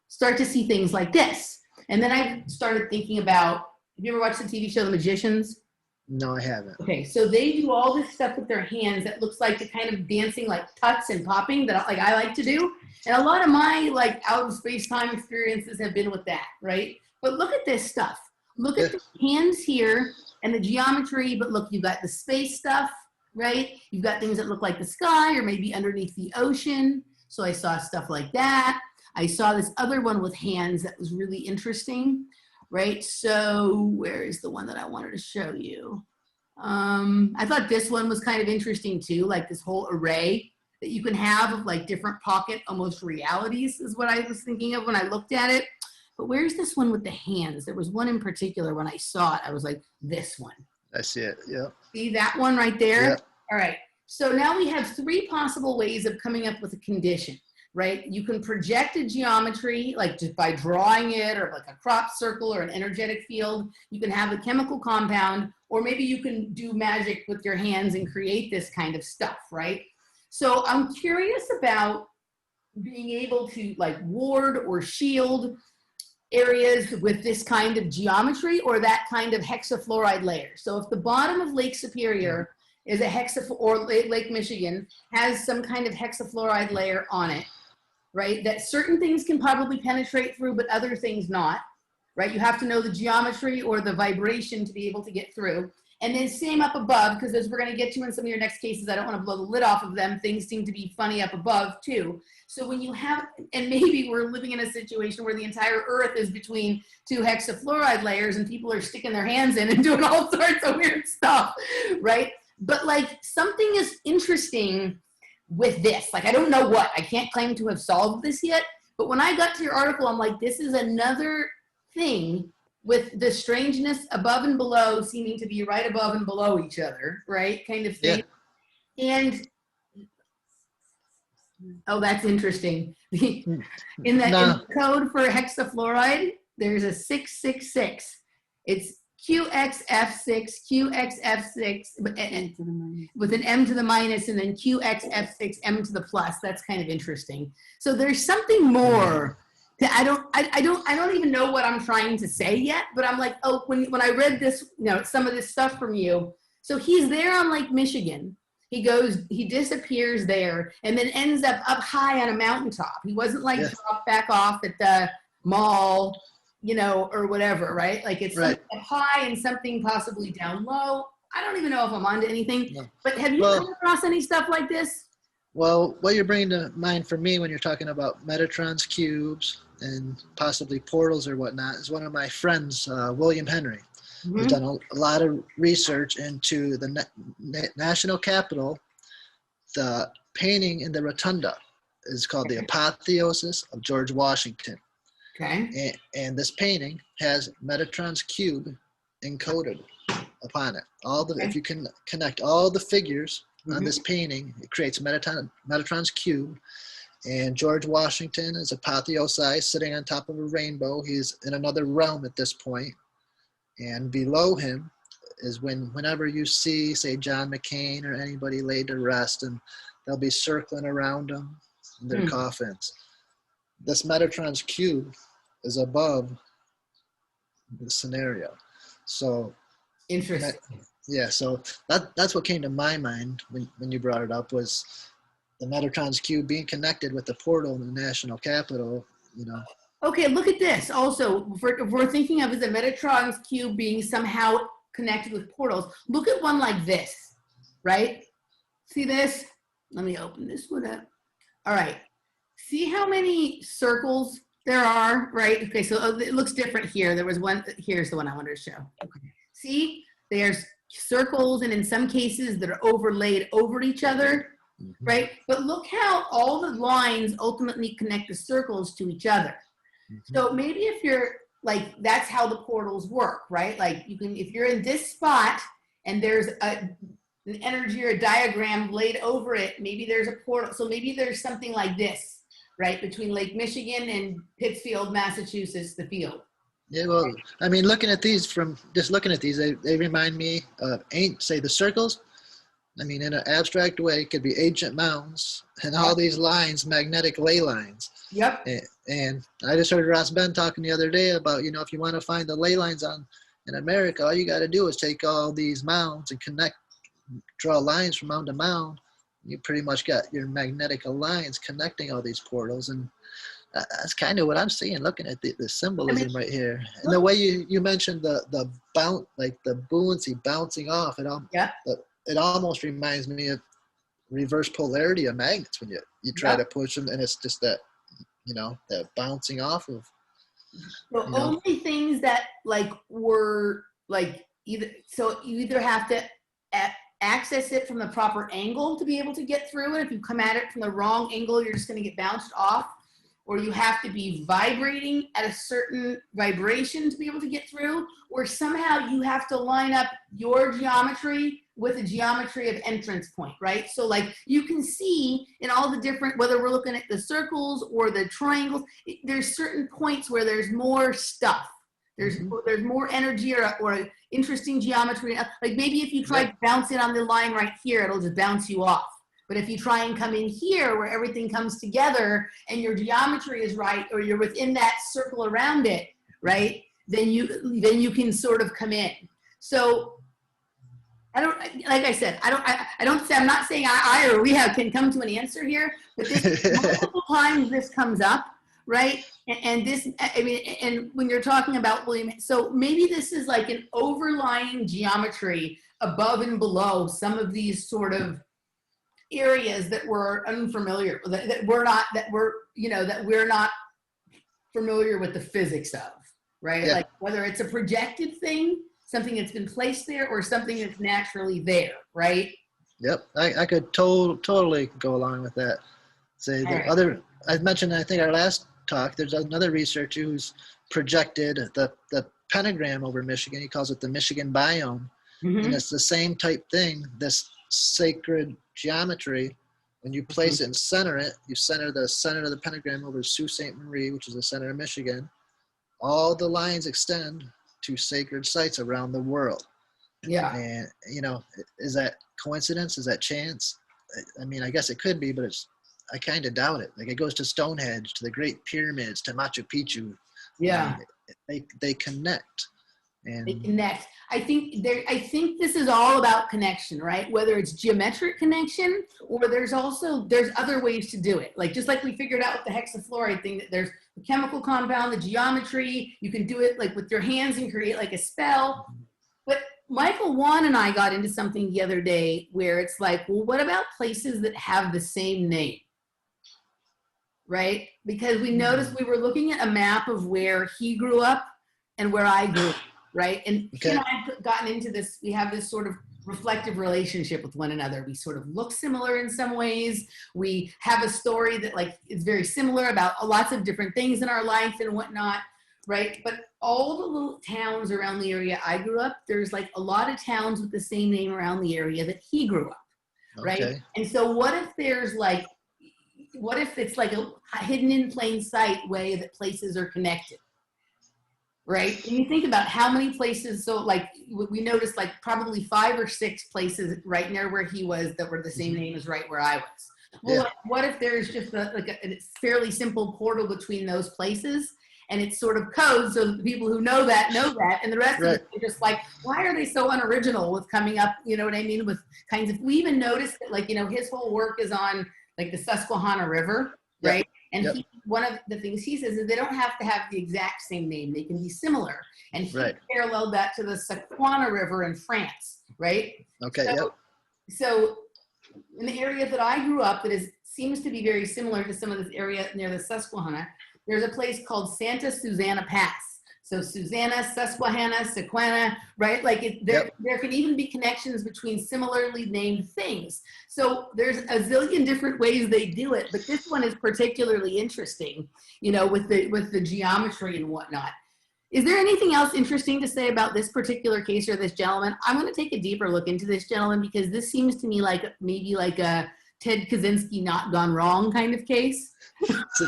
Start to see things like this. And then I started thinking about, have you ever watched the TV show The Magicians? No, I haven't. Okay, so they do all this stuff with their hands that looks like the kind of dancing, like tuts and popping that like I like to do. And a lot of my like out of space-time experiences have been with that, right? But look at this stuff. Look at the hands here and the geometry, but look, you've got the space stuff, right? You've got things that look like the sky or maybe underneath the ocean. So I saw stuff like that. I saw this other one with hands that was really interesting, right? So where is the one that I wanted to show you? I thought this one was kind of interesting too, like this whole array that you can have of like different pocket almost realities is what I was thinking of when I looked at it. But where's this one with the hands? There was one in particular when I saw it, I was like, this one. I see it, yeah. See that one right there? Yeah. All right, so now we have three possible ways of coming up with a condition, right? You can project a geometry, like just by drawing it, or like a crop circle or an energetic field. You can have a chemical compound, or maybe you can do magic with your hands and create this kind of stuff, right? So I'm curious about being able to like ward or shield areas with this kind of geometry or that kind of hexafluoride layer. So if the bottom of Lake Superior is a or Lake Michigan has some kind of hexafluoride layer on it, right? That certain things can probably penetrate through, but other things not, right? You have to know the geometry or the vibration to be able to get through. And then same up above, because as we're going to get to in some of your next cases, I don't want to blow the lid off of them. Things seem to be funny up above too. So when you have, and maybe we're living in a situation where the entire earth is between two hexafluoride layers and people are sticking their hands in and doing all sorts of weird stuff, right? But like something is interesting with this. Like, I don't know what, I can't claim to have solved this yet, but when I got to your article, I'm like, this is another thing with the strangeness above and below seeming to be right above and below each other, right? Kind of thing. Yeah. And, oh, that's interesting. In the code for hexafluoride, there's a 666. It's QXF6, QXF6, with an M to the minus, and then QXF6, M to the plus. That's kind of interesting. So there's something more. I don't even know what I'm trying to say yet, but I'm like, oh, when I read this, you know, some of this stuff from you. So he's there on Lake Michigan. He disappears there and then ends up high on a mountaintop. He wasn't like dropped back off at the mall, you know, or whatever, right? Like it's right. Up high and something possibly down low. I don't even know if I'm onto anything, but have you come across any stuff like this? Well, what you're bringing to mind for me when you're talking about Metatron's cubes and possibly portals or whatnot is one of my friends, William Henry. Mm-hmm. Who's done a lot of research into the National Capitol. The painting in the rotunda is called the Apotheosis of George Washington. Okay. And this painting has Metatron's cube encoded upon it. If you can connect all the figures on this painting, it creates Metatron's cube. And George Washington is apotheosized, sitting on top of a rainbow. He's in another realm at this point. And below him is whenever you see, say, John McCain or anybody laid to rest, and they'll be circling around them in their coffins. This Metatron's cube is above the scenario. So Interesting. yeah, so that's what came to my mind when you brought it up, was the Metatron's cube being connected with the portal in the national capital, you know. Okay, look at this. Also, if we're thinking of as a Metatron's cube being somehow connected with portals, look at one like this, right? See this? Let me open this one up. All right. See how many circles there are, right? Okay, so it looks different here. There was one, here's the one I wanted to show. Okay. See, there's circles, and in some cases that are overlaid over each other, right? But look how all the lines ultimately connect the circles to each other. So maybe if you're like, that's how the portals work, right? Like you can, if you're in this spot and there's an energy or a diagram laid over it, maybe there's a portal. So maybe there's something like this, right? Between Lake Michigan and Pittsfield, Massachusetts, the field. Yeah, well, I mean, looking at these, they remind me of, say, the circles. I mean, in an abstract way, it could be ancient mounds and all these lines, magnetic ley lines. Yep. And I just heard Ross Ben talking the other day about, if you want to find the ley lines in America, all you got to do is take all these mounds and draw lines from mound to mound. You pretty much got your magnetic lines connecting all these portals. And that's kind of what I'm seeing, looking at the symbolism right here. And the way you mentioned the bounce, like the buoyancy bouncing off, it almost reminds me of reverse polarity of magnets when you try to push them, and it's just that, that bouncing off of. The only things that were you either have to access it from the proper angle to be able to get through it. If you come at it from the wrong angle, you're just going to get bounced off. Or you have to be vibrating at a certain vibration to be able to get through, or somehow you have to line up your geometry with the geometry of entrance point, right? So you can see in all the different, whether we're looking at the circles or the triangles, there's certain points where there's more stuff. There's more energy or interesting geometry. Like maybe if you try to bounce it on the line right here, it'll just bounce you off. But if you try and come in here where everything comes together and your geometry is right, or you're within that circle around it, right, then you can sort of come in. So I'm not saying I or we can come to an answer here, but multiple times this comes up, right? And this, I mean, and when you're talking about William, so maybe this is like an overlying geometry above and below some of these sort of areas that we're unfamiliar, that we're not familiar with the physics of, right? Like whether it's a projected thing, something that's been placed there, or something that's naturally there, right? Yep, I could totally go along with that. Say I mentioned, I think our last talk, there's another researcher who's projected the pentagram over Michigan. He calls it the Michigan biome, and it's the same type thing. This sacred geometry, when you place it and center it, you center the center of the pentagram over Sault Ste. Marie, which is the center of Michigan. All the lines extend to sacred sites around the world. Yeah. And is that coincidence? Is that chance? I mean, I guess it could be, but I kind of doubt it. Like, it goes to Stonehenge, to the Great Pyramids, to Machu Picchu. Yeah. They connect. And they connect. I think this is all about connection, right? Whether it's geometric connection, or there's other ways to do it. Just like we figured out with the hexafluoride thing, that there's the chemical compound, the geometry, you can do it with your hands and create a spell. But Michael Wan and I got into something the other day where it's well, what about places that have the same name? Right? Because we noticed, we were looking at a map of where he grew up and where I grew up. Right. And he and I have gotten into this, we have this sort of reflective relationship with one another. We sort of look similar in some ways. We have a story that is very similar about lots of different things in our life and whatnot. Right. But all the little towns around the area I grew up, there's a lot of towns with the same name around the area that he grew up. Right. Okay. And so what if there's what if it's a hidden in plain sight way that places are connected? right? And you think about how many places, so like we noticed like probably 5 or 6 places right near where he was that were the same name as right where I was. Well, Yeah, like, what if there's just a fairly simple portal between those places, and it's sort of code so that the people who know that, and the rest of right, it are just like, why are they so unoriginal with coming up, you know what I mean, with kinds of, we even noticed that, like, you know, his whole work is on like the Susquehanna River, yep, right? And yep, one of the things he says is they don't have to have the exact same name, they can be similar. And he right. paralleled that to the Susquehanna River in France, right? Okay, So, yep. so in the area that I grew up, that is seems to be very similar to some of this area near the Susquehanna, there's a place called Santa Susana Pass. So Susanna, Susquehanna, Sequana, right? Like Yep. there can even be connections between similarly named things. So there's a zillion different ways they do it, but this one is particularly interesting, you know, with the geometry and whatnot. Is there anything else interesting to say about this particular case or this gentleman? I'm going to take a deeper look into this gentleman because this seems to me like maybe like a Ted Kaczynski not gone wrong kind of case. So,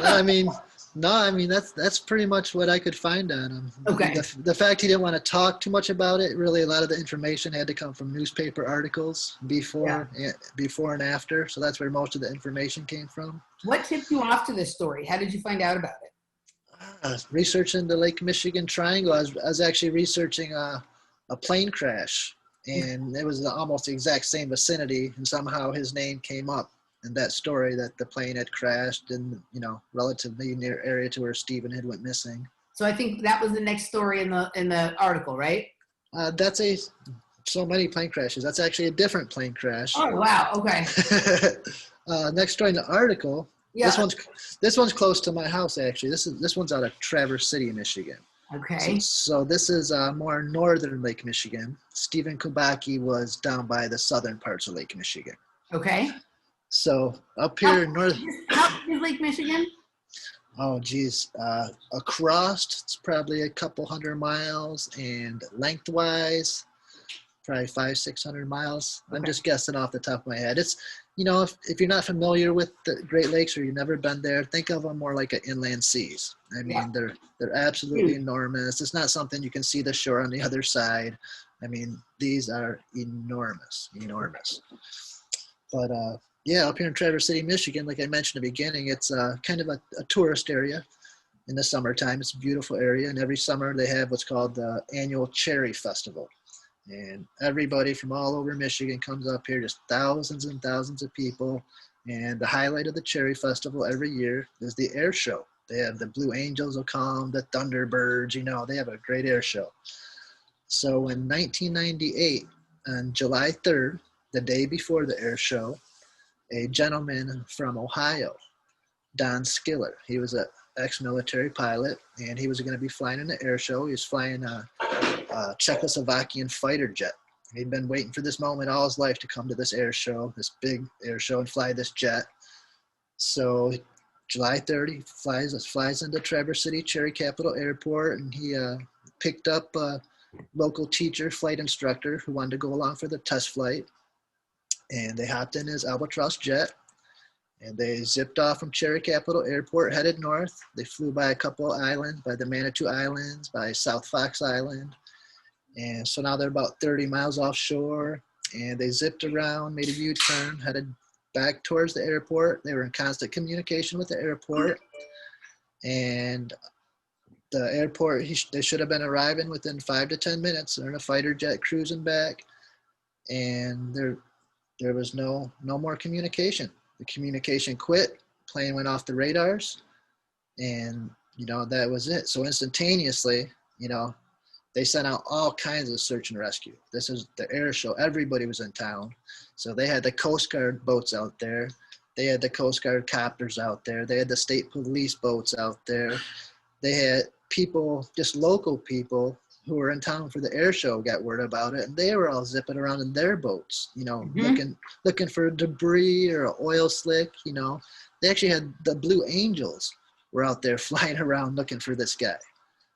I mean, no, I mean that's pretty much what I could find on him. Okay. The fact he didn't want to talk too much about it, really, a lot of the information had to come from newspaper articles before and after. So that's where most of the information came from. What tipped you off to this story? How did you find out about it? Researching the Lake Michigan Triangle, I was actually researching a plane crash, and it was almost the exact same vicinity, and somehow his name came up in that story that the plane had crashed in, you know, relatively near area to where Stephen had went missing. So I think that was the next story in the article, right? That's so many plane crashes. That's actually a different plane crash. Oh wow. Okay. Next story in the article. Yeah. This one's close to my house actually. This one's out of Traverse City, Michigan. Okay. So this is more northern Lake Michigan. Steven Kubacki was down by the southern parts of Lake Michigan. Okay. So up here in north. How big is Lake Michigan? Oh geez, across it's probably a couple 100 miles, and lengthwise probably 500-600 miles. I'm just guessing off the top of my head. It's, you know, if you're not familiar with the Great Lakes or you've never been there, think of them more like an inland seas. I mean, they're absolutely enormous. It's not something you can see the shore on the other side. I mean, these are enormous. But yeah, up here in Traverse City, Michigan, like I mentioned at the beginning, it's kind of a tourist area in the summertime. It's a beautiful area, and every summer they have what's called the annual Cherry Festival. And everybody from all over Michigan comes up here, just thousands and thousands of people. And the highlight of the Cherry Festival every year is the air show. They have the Blue Angels will come, the Thunderbirds, you know, they have a great air show. So in 1998, on July 3rd, the day before the air show, a gentleman from Ohio, Don Skiller, he was an ex-military pilot, and he was going to be flying in the air show. He was flying a Czechoslovakian fighter jet. He'd been waiting for this moment all his life to come to this air show, this big air show, and fly this jet. So July 3rd, he flies into Traverse City Cherry Capital Airport, and he picked up a local teacher, flight instructor, who wanted to go along for the test flight. And they hopped in his Albatross jet, and they zipped off from Cherry Capital Airport, headed north. They flew by a couple of islands, by the Manitou Islands, by South Fox Island. And so now they're about 30 miles offshore, and they zipped around, made a U-turn, headed back towards the airport. They were in constant communication with the airport, and the airport, they should have been arriving within 5 to 10 minutes. They're in a fighter jet cruising back, and there was no more communication. The communication quit, plane went off the radars, and, you know, that was it. So instantaneously, you know, they sent out all kinds of search and rescue. This is the air show. Everybody was in town. So they had the Coast Guard boats out there. They had the Coast Guard copters out there. They had the state police boats out there. They had people, just local people who were in town for the air show, got word about it, and they were all zipping around in their boats, you know, looking for debris or an oil slick, you know. They actually had the Blue Angels were out there flying around looking for this guy.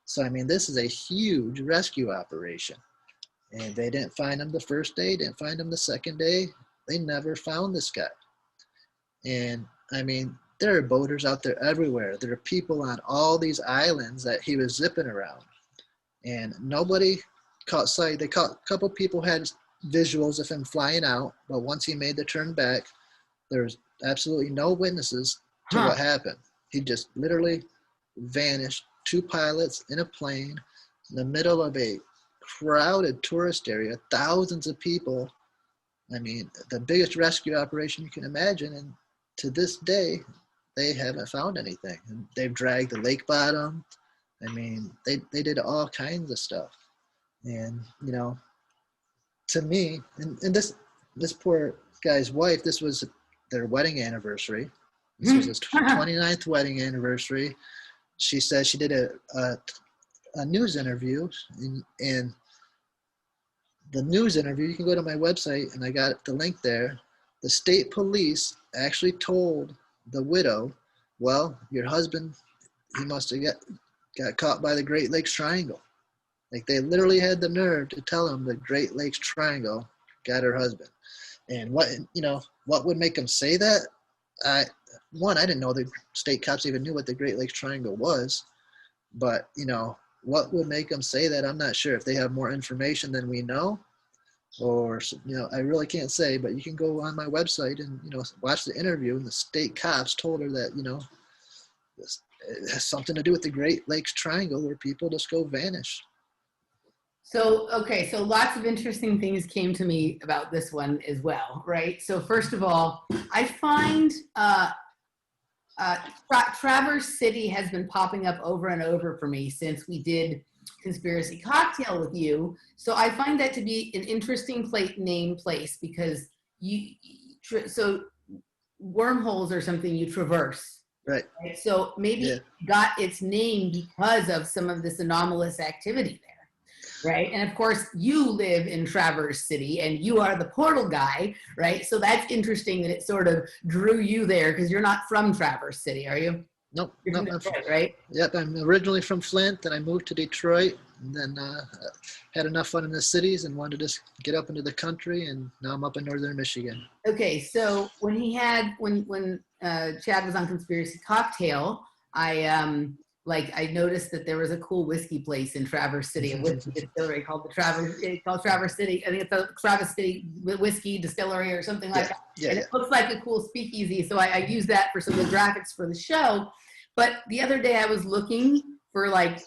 So, I mean, this is a huge rescue operation. And they didn't find him the first day, didn't find him the second day. They never found this guy. And, I mean, there are boaters out there everywhere. There are people on all these islands that he was zipping around. And nobody caught sight. They caught, a couple people had visuals of him flying out, but once he made the turn back, there was absolutely no witnesses to what happened. He just literally vanished. 2 pilots in a plane in the middle of a crowded tourist area, thousands of people. I mean, the biggest rescue operation you can imagine. And to this day, they haven't found anything. And they've dragged the lake bottom. I mean, they did all kinds of stuff. And, you know, to me, and this poor guy's wife, this was their wedding anniversary. This was his 29th wedding anniversary. She said she did a news interview, and the news interview, you can go to my website, and I got the link there. The state police actually told the widow, well, your husband, he must have got caught by the Great Lakes Triangle. Like, they literally had the nerve to tell him the Great Lakes Triangle got her husband. And what would make them say that? I didn't know the state cops even knew what the Great Lakes Triangle was. But, you know, what would make them say that? I'm not sure. If they have more information than we know, or, you know, I really can't say. But you can go on my website and, you know, watch the interview. And the state cops told her that, you know, it has something to do with the Great Lakes Triangle where people just go vanish. So, okay, so lots of interesting things came to me about this one as well, right? So first of all, I find Traverse City has been popping up over and over for me since we did Conspiracy Cocktail with you. So I find that to be an interesting name place because so wormholes are something you traverse. Right. So maybe it got its name because of some of this anomalous activity there. Right. And of course, you live in Traverse City and you are the portal guy. Right. So that's interesting that it sort of drew you there because you're not from Traverse City, are you? Nope. You're from Detroit, right? Yep. I'm originally from Flint. Then I moved to Detroit and then had enough fun in the cities and wanted to just get up into the country. And now I'm up in northern Michigan. Okay. So when Chad was on Conspiracy Cocktail, I noticed that there was a cool whiskey place in Traverse City, a whiskey distillery called Traverse City. I think it's the Traverse City Whiskey Distillery or something like that. And it looks like a cool speakeasy. So I used that for some of the graphics for the show. But the other day I was looking for I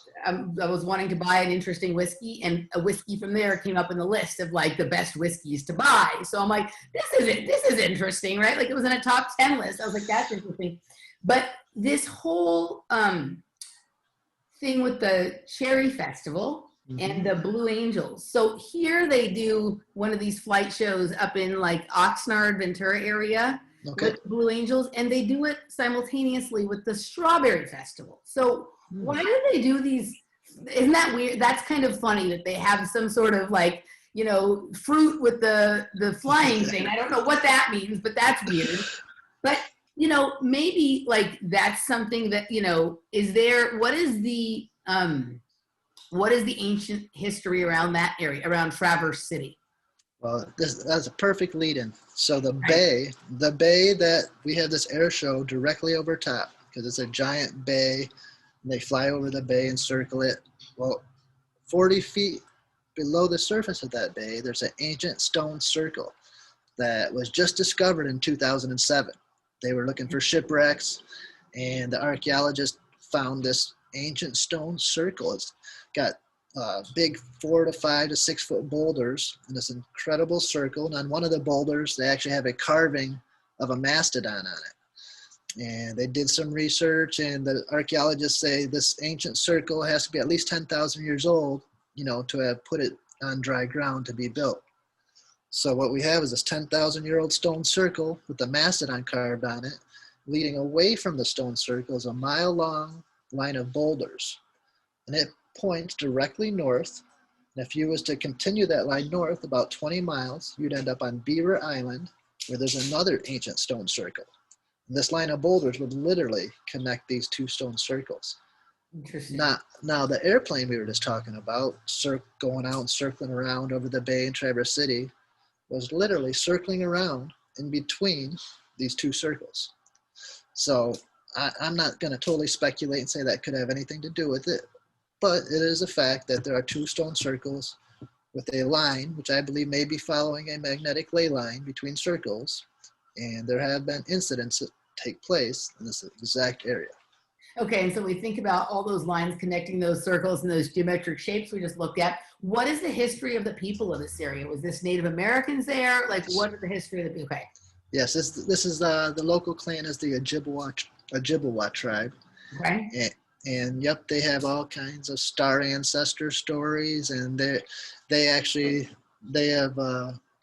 was wanting to buy an interesting whiskey, and a whiskey from there came up in the list of like the best whiskeys to buy. So I'm like, this is interesting, right? Like it was in a top 10 list. I was like, that's interesting. But this whole thing with the Cherry Festival and the Blue Angels. So here they do one of these flight shows up in like Oxnard, Ventura area with Blue Angels, and they do it simultaneously with the Strawberry Festival. So why do they do these? Isn't that weird? That's kind of funny that they have some sort of like, you know, fruit with the flying thing. I don't know what that means, but that's weird. But you know, maybe like that's something that, you know, what is the ancient history around that area, around Traverse City? Well, that's a perfect lead-in. So the bay that we have this air show directly over top, because it's a giant bay, and they fly over the bay and circle it. Well, 40 feet below the surface of that bay, there's an ancient stone circle that was just discovered in 2007. They were looking for shipwrecks, and the archaeologists found this ancient stone circle. It's got big 4 to 5 to 6 foot boulders in this incredible circle. And on one of the boulders, they actually have a carving of a mastodon on it. And they did some research, and the archaeologists say this ancient circle has to be at least 10,000 years old, you know, to have put it on dry ground to be built. So what we have is this 10,000-year-old stone circle with the mastodon carved on it. Leading away from the stone circle is a mile-long line of boulders. And it points directly north. And if you was to continue that line north about 20 miles, you'd end up on Beaver Island, where there's another ancient stone circle. And this line of boulders would literally connect these two stone circles. Interesting. Now the airplane we were just talking about, going out and circling around over the bay in Traverse City, was literally circling around in between these two circles. So I'm not going to totally speculate and say that could have anything to do with it, but it is a fact that there are two stone circles with a line, which I believe may be following a magnetic ley line between circles, and there have been incidents that take place in this exact area. Okay, and so we think about all those lines connecting those circles and those geometric shapes we just looked at. What is the history of the people of this area? Was this Native Americans there? Like, what is the history of the people? Okay. Yes, this is the local clan is the Ojibwa tribe. Okay. And yep, they have all kinds of star ancestor stories, and they have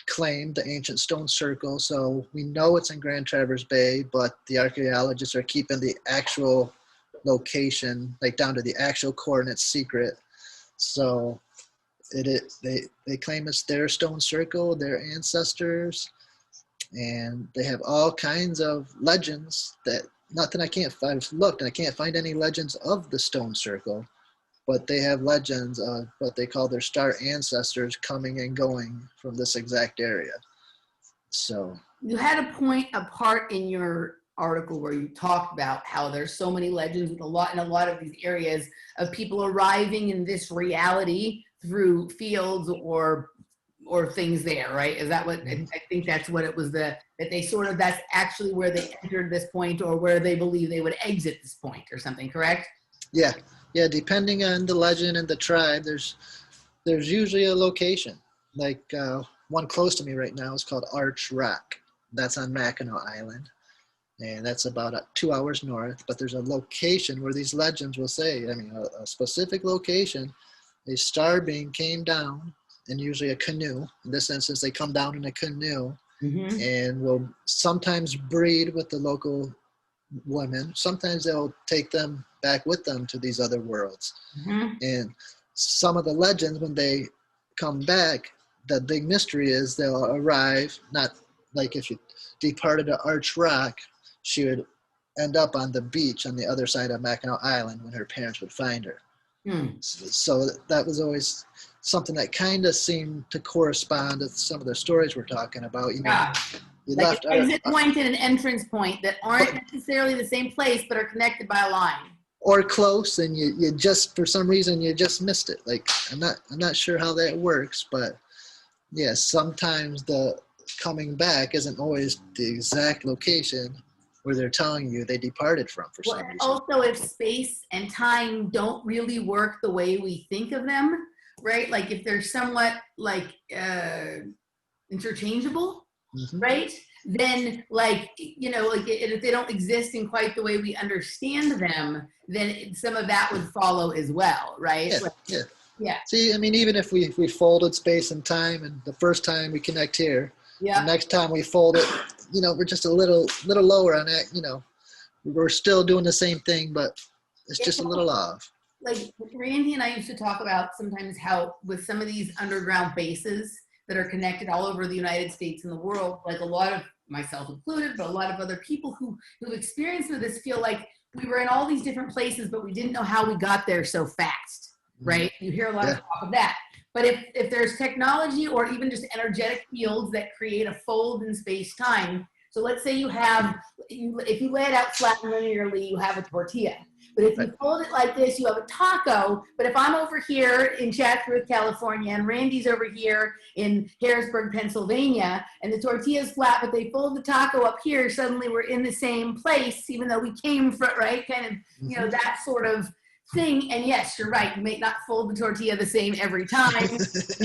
claimed the ancient stone circle. So we know it's in Grand Traverse Bay, but the archaeologists are keeping the actual location, like down to the actual coordinates, secret. So they claim it's their stone circle, their ancestors, and they have all kinds of legends that I've looked and I can't find any legends of the stone circle, but they have legends of what they call their star ancestors coming and going from this exact area. So you had a part in your article where you talked about how there's so many legends in a lot of these areas of people arriving in this reality through fields or things there, right? Is that what, I think that's what it was, that they sort of, that's actually where they entered this point, or where they believe they would exit this point or something, correct? Yeah, depending on the legend and the tribe, there's usually a location. Like one close to me right now is called Arch Rock. That's on Mackinac Island, and that's about 2 hours north. But there's a location where these legends will say, a specific location, a star being came down, and usually a canoe. In this instance, they come down in a canoe, and will sometimes breed with the local women. Sometimes they'll take them back with them to these other worlds. And some of the legends, when they come back, the big mystery is they'll arrive, not like if you departed to Arch Rock, she would end up on the beach on the other side of Mackinac Island when her parents would find her. So that was always something that kind of seemed to correspond to some of the stories we're talking about. You like left an exit point and an entrance point that aren't necessarily the same place, but are connected by a line. Or close, and you just, for some reason, you just missed it. Like, I'm not sure how that works, but yeah, sometimes the coming back isn't always the exact location where they're telling you they departed from for some reason. Also, if space and time don't really work the way we think of them, right? Like if they're somewhat like interchangeable, right? Then if they don't exist in quite the way we understand them, then some of that would follow as well, right? Yeah. See, even if we folded space and time, and the first time we connect here, the next time we fold it, we're just a little lower on that. We're still doing the same thing, but it's just a little off. Like Randy and I used to talk about sometimes how with some of these underground bases that are connected all over the United States and the world, like a lot of, myself included, but a lot of other people who've experienced this feel like we were in all these different places, but we didn't know how we got there so fast, right? You hear a lot of talk of that. But if there's technology or even just energetic fields that create a fold in space-time, so let's say if you lay it out flat and linearly, you have a tortilla. But if you fold it like this, you have a taco. But if I'm over here in Chatsworth, California, and Randy's over here in Harrisburg, Pennsylvania, and the tortilla's flat, but they fold the taco up here, suddenly we're in the same place, even though we came from, right? Kind of, that sort of thing. And yes, you're right. You may not fold the tortilla the same every time,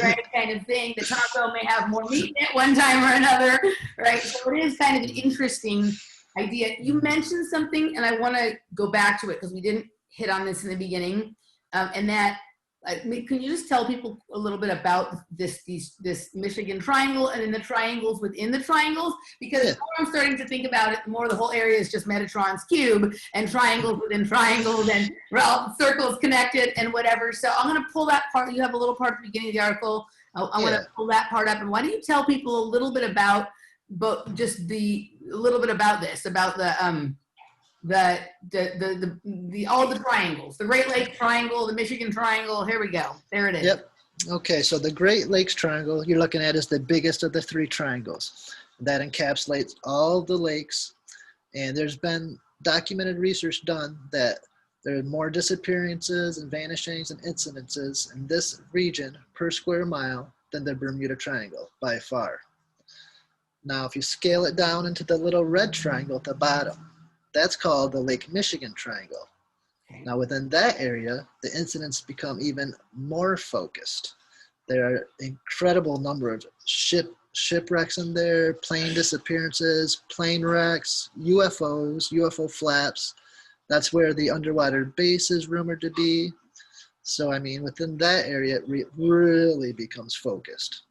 right? Kind of thing. The taco may have more meat in it one time or another, right? So it is kind of an interesting idea. You mentioned something, and I want to go back to it because we didn't hit on this in the beginning, and that can you just tell people a little bit about this Michigan triangle and then the triangles within the triangles? Because the more I'm starting to think about it, the more the whole area is just Metatron's cube and triangles within triangles and circles connected and whatever. So I'm going to pull that part. You have a little part at the beginning of the article. I want to pull that part up. And why don't you tell people a little bit about this, about all the triangles, the Great Lakes Triangle, the Michigan Triangle. Here we go. There it is. Yep. Okay, so the Great Lakes Triangle you're looking at is the biggest of the three triangles. That encapsulates all the lakes, and there's been documented research done that there are more disappearances and vanishings and incidences in this region per square mile than the Bermuda Triangle by far. Now, if you scale it down into the little red triangle at the bottom, that's called the Lake Michigan Triangle. Now, within that area, the incidents become even more focused. There are incredible number of shipwrecks in there, plane disappearances, plane wrecks, UFOs, UFO flaps. That's where the underwater base is rumored to be. So, I mean, within that area, it really becomes focused.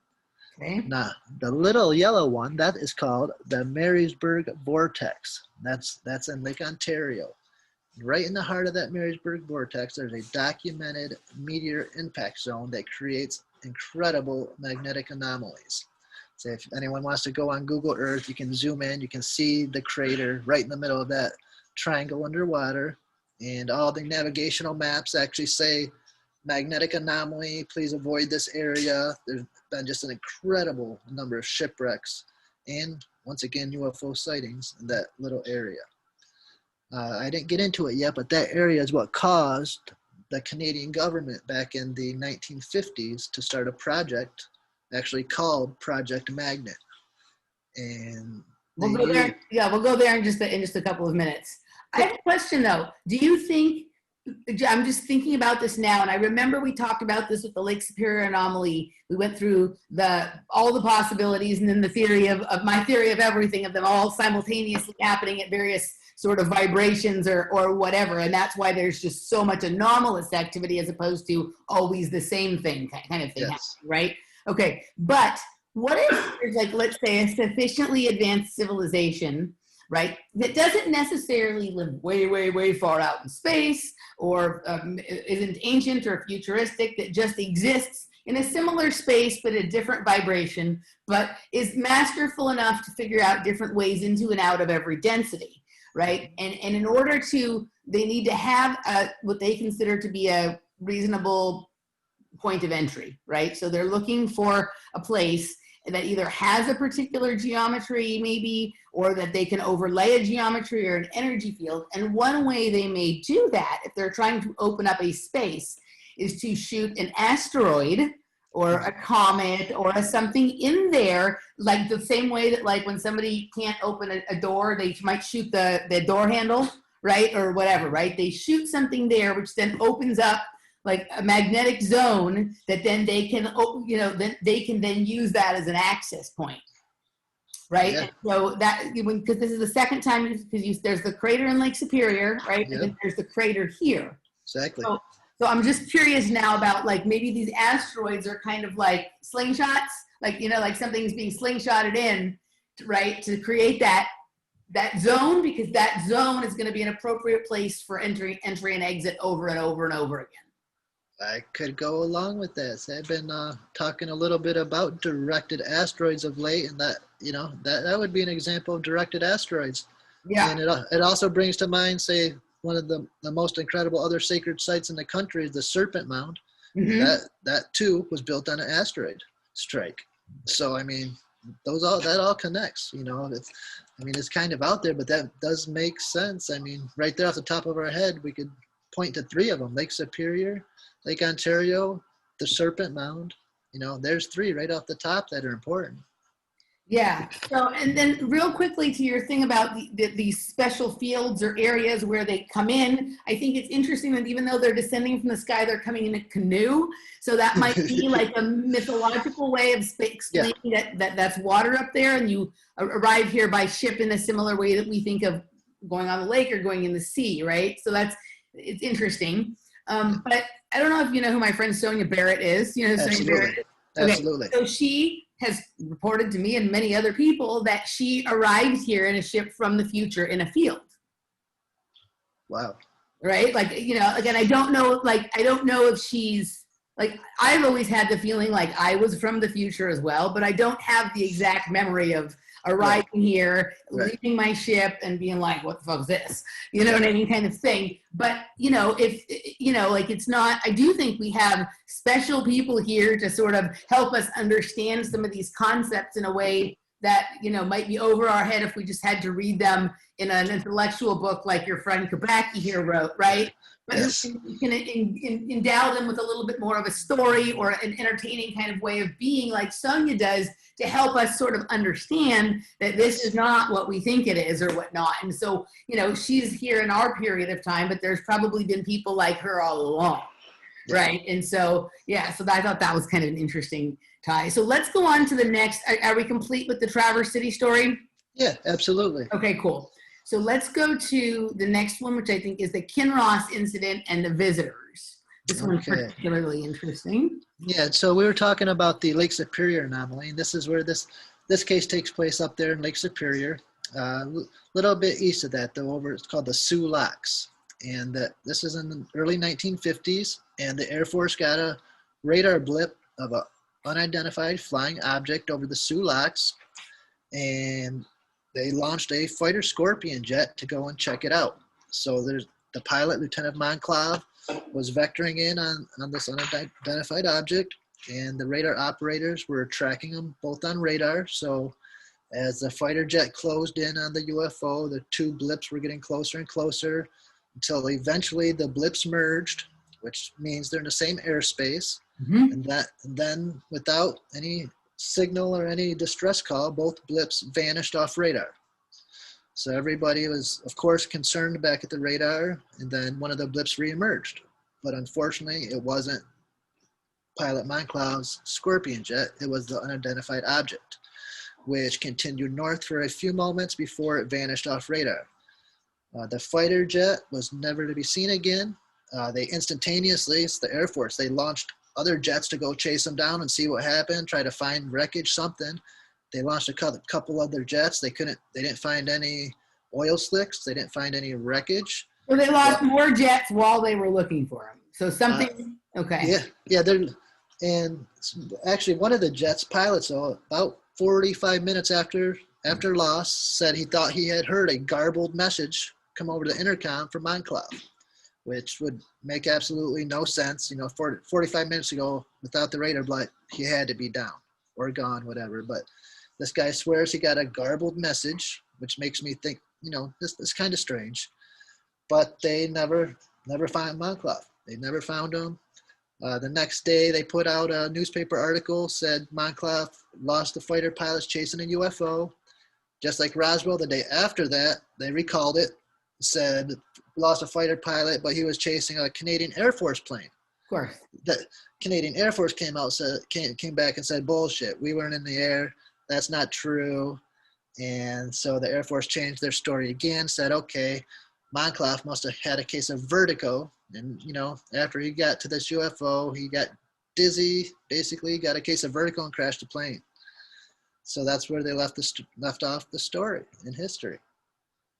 Okay. Now, the little yellow one, that is called the Marysburg Vortex. That's in Lake Ontario. Right in the heart of that Marysburg Vortex, there's a documented meteor impact zone that creates incredible magnetic anomalies. So if anyone wants to go on Google Earth, you can zoom in, you can see the crater right in the middle of that triangle underwater, and all the navigational maps actually say magnetic anomaly, please avoid this area. There's been just an incredible number of shipwrecks and, once again, UFO sightings in that little area. I didn't get into it yet, but that area is what caused the Canadian government back in the 1950s to start a project actually called Project Magnet. And we'll go there. Yeah, we'll go there in just a couple of minutes. I have a question though. Do you think, I'm just thinking about this now, and I remember we talked about this with the Lake Superior anomaly. We went through all the possibilities, and then the theory of my theory of everything, of them all simultaneously happening at various sort of vibrations or whatever. And that's why there's just so much anomalous activity as opposed to always the same thing kind of thing, yes. Right? Okay, but what if there's, like, let's say a sufficiently advanced civilization, right, that doesn't necessarily live way, way, way far out in space, or isn't ancient or futuristic, that just exists in a similar space but a different vibration, but is masterful enough to figure out different ways into and out of every density, right? And in order to, they need to have what they consider to be a reasonable point of entry, right? So they're looking for a place that either has a particular geometry maybe, or that they can overlay a geometry or an energy field. And one way they may do that, if they're trying to open up a space, is to shoot an asteroid or a comet or something in there, like the same way that, like, when somebody can't open a door, they might shoot the door handle, right? Or whatever, right? They shoot something there, which then opens up like a magnetic zone that then they can, then they can then use that as an access point, right? Yeah. And so that, because this is the second time, because there's the crater in Lake Superior, right? Yeah. And then there's the crater here. Exactly. So I'm just curious now about, like, maybe these asteroids are kind of like slingshots, like, like something's being slingshotted in, right, to create that zone, because that zone is going to be an appropriate place for entry and exit over and over and over again. I could go along with this. I've been talking a little bit about directed asteroids of late, and that, that would be an example of directed asteroids. Yeah. And it also brings to mind, say, one of the most incredible other sacred sites in the country is the Serpent Mound. Mm-hmm. That too was built on an asteroid strike. So, I mean, that all connects, it's kind of out there, but that does make sense. I mean, right there off the top of our head, we could point to three of them: Lake Superior, Lake Ontario, the Serpent Mound. There's three right off the top that are important. Yeah. So, and then real quickly to your thing about these special fields or areas where they come in, I think it's interesting that even though they're descending from the sky, they're coming in a canoe. So that might be like a mythological way of explaining that's water up there, and you arrive here by ship in a similar way that we think of going on the lake or going in the sea, right? So it's interesting. But I don't know if you know who my friend Sonia Barrett is. You know who Sonia Barrett is? Okay. Absolutely. So she has reported to me and many other people that she arrived here in a ship from the future in a field. Wow. Right? Like, again, I don't know if she's, like, I've always had the feeling like I was from the future as well, but I don't have the exact memory of arriving here, leaving my ship and being like, what the fuck is this? You know what I mean? Kind of thing. But, if, like, it's not, I do think we have special people here to sort of help us understand some of these concepts in a way that, might be over our head if we just had to read them, in an intellectual book like your friend Kubacki here wrote, right? But who Yes. can endow them with a little bit more of a story or an entertaining kind of way of being, like Sonia does, to help us sort of understand that this is not what we think it is or whatnot. And so, you know, she's here in our period of time, but there's probably been people like her all along, right? And so, yeah, so I thought that was kind of an interesting tie. So let's go on to the next. Are we complete with the Traverse City story? Yeah, absolutely. Okay, cool. So let's go to the next one, which I think is the Kinross incident and the visitors. This one's particularly interesting. Yeah, so we were talking about the Lake Superior anomaly, and this is where this case takes place up there in Lake Superior. A little bit east of that, though, it's called the Sioux Locks. And this is in the early 1950s, and the Air Force got a radar blip of an unidentified flying object over the Sioux Locks, and they launched a fighter Scorpion jet to go and check it out. So there's the pilot, Lieutenant Monclave, was vectoring in on this unidentified object, and the radar operators were tracking them both on radar. So as the fighter jet closed in on the UFO, the two blips were getting closer and closer until eventually the blips merged, which means they're in the same airspace. And then without any signal or any distress call, both blips vanished off radar. So everybody was, of course, concerned back at the radar, and then one of the blips reemerged. But unfortunately, it wasn't pilot Monclave's Scorpion jet, it was the unidentified object, which continued north for a few moments before it vanished off radar. The fighter jet was never to be seen again. They instantaneously, it's the Air Force, they launched other jets to go chase them down and see what happened, try to find wreckage, something. They launched a couple other jets. They didn't find any oil slicks. They didn't find any wreckage. So they lost more jets while they were looking for them. So something, okay. Yeah. And actually one of the jet's pilots, about 45 minutes after loss, said he thought he had heard a garbled message come over the intercom from Monclave, which would make absolutely no sense. 45 minutes ago, without the radar blip, he had to be down or gone, whatever. But this guy swears he got a garbled message, which makes me think, this is kind of strange. But they never found Monclave. They never found him. The next day, they put out a newspaper article, said Monclave lost the fighter pilots chasing a UFO. Just like Roswell, the day after that, they recalled it, said lost a fighter pilot, but he was chasing a Canadian Air Force plane. Of course. The Canadian Air Force came back and said, bullshit, we weren't in the air. That's not true. And so the Air Force changed their story again, said, okay, Monclave must have had a case of vertigo. And, after he got to this UFO, he got dizzy, basically got a case of vertigo and crashed the plane. So that's where they left off the story in history.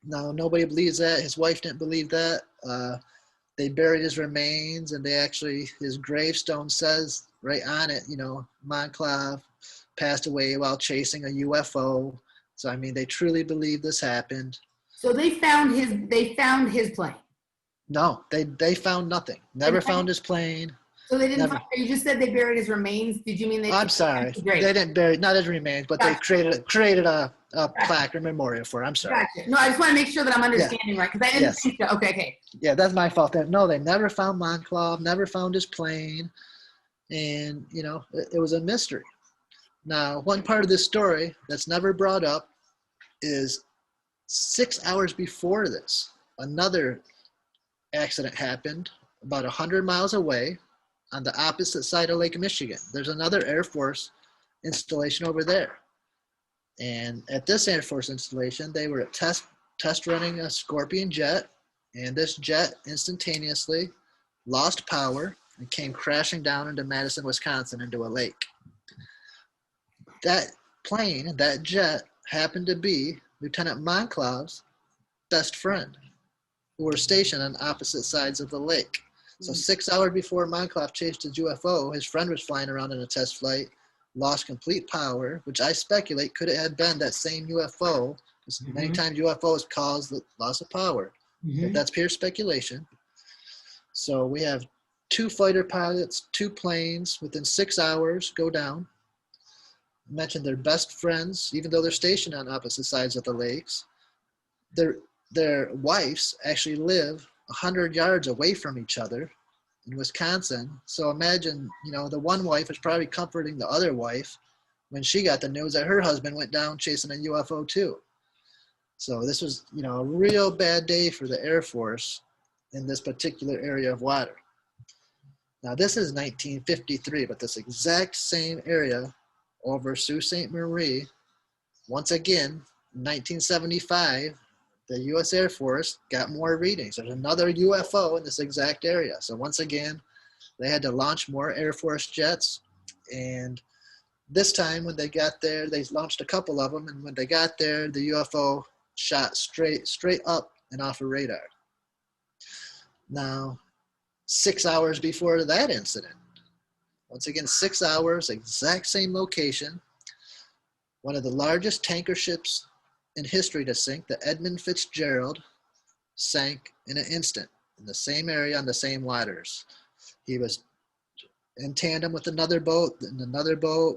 Now, nobody believes that. His wife didn't believe that. They buried his remains, and his gravestone says right on it, Monclave passed away while chasing a UFO. So, they truly believe this happened. So they found his plane. No, they found nothing. Never found his plane. So they didn't. You just said they buried his remains. Did you mean they? I'm sorry. They didn't bury not his remains, but they created a plaque or memorial for him. I'm sorry. Gotcha. No, I just want to make sure that I'm understanding right, because I didn't think so. Okay. Yeah, that's my fault. No, they never found Monclave, never found his plane, and it was a mystery. Now, one part of this story that's never brought up is 6 hours before this, another accident happened about 100 miles away on the opposite side of Lake Michigan. There's another Air Force installation over there. And at this Air Force installation, they were test running a Scorpion jet, and this jet instantaneously lost power and came crashing down into Madison, Wisconsin, into a lake. That plane, that jet, happened to be Lieutenant Monclave's best friend, who were stationed on opposite sides of the lake. So 6 hours before Monclave chased his UFO, his friend was flying around in a test flight, lost complete power, which I speculate could it have been that same UFO, because many times UFOs cause the loss of power. But that's pure speculation. So we have two fighter pilots, two planes within 6 hours go down. I mentioned they're best friends, even though they're stationed on opposite sides of the lakes. their wives actually live 100 yards away from each other in Wisconsin. So imagine, the one wife is probably comforting the other wife when she got the news that her husband went down chasing a UFO too. So this was, a real bad day for the Air Force in this particular area of water. Now this is 1953, but this exact same area over Sault Ste. Marie, once again, in 1975, the U.S. Air Force got more readings. There's another UFO in this exact area. So once again, they had to launch more Air Force jets. And this time when they got there, they launched a couple of them. And when they got there, the UFO shot straight up and off a radar. Now, 6 hours before that incident, once again, 6 hours, exact same location, one of the largest tanker ships in history to sink, the Edmund Fitzgerald, sank in an instant in the same area on the same waters. He was in tandem with another boat,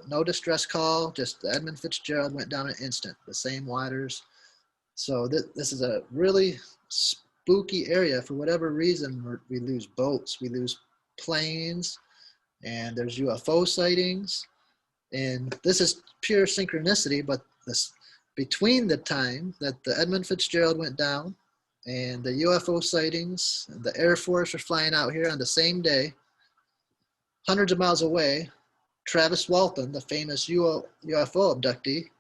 no distress call, just the Edmund Fitzgerald went down in an instant, the same waters. So this is a really spooky area. For whatever reason, we lose boats, we lose planes, and there's UFO sightings. And this is pure synchronicity, but between the time that the Edmund Fitzgerald went down and the UFO sightings, and the Air Force were flying out here on the same day, hundreds of miles away, Travis Walton, the famous UFO abductee,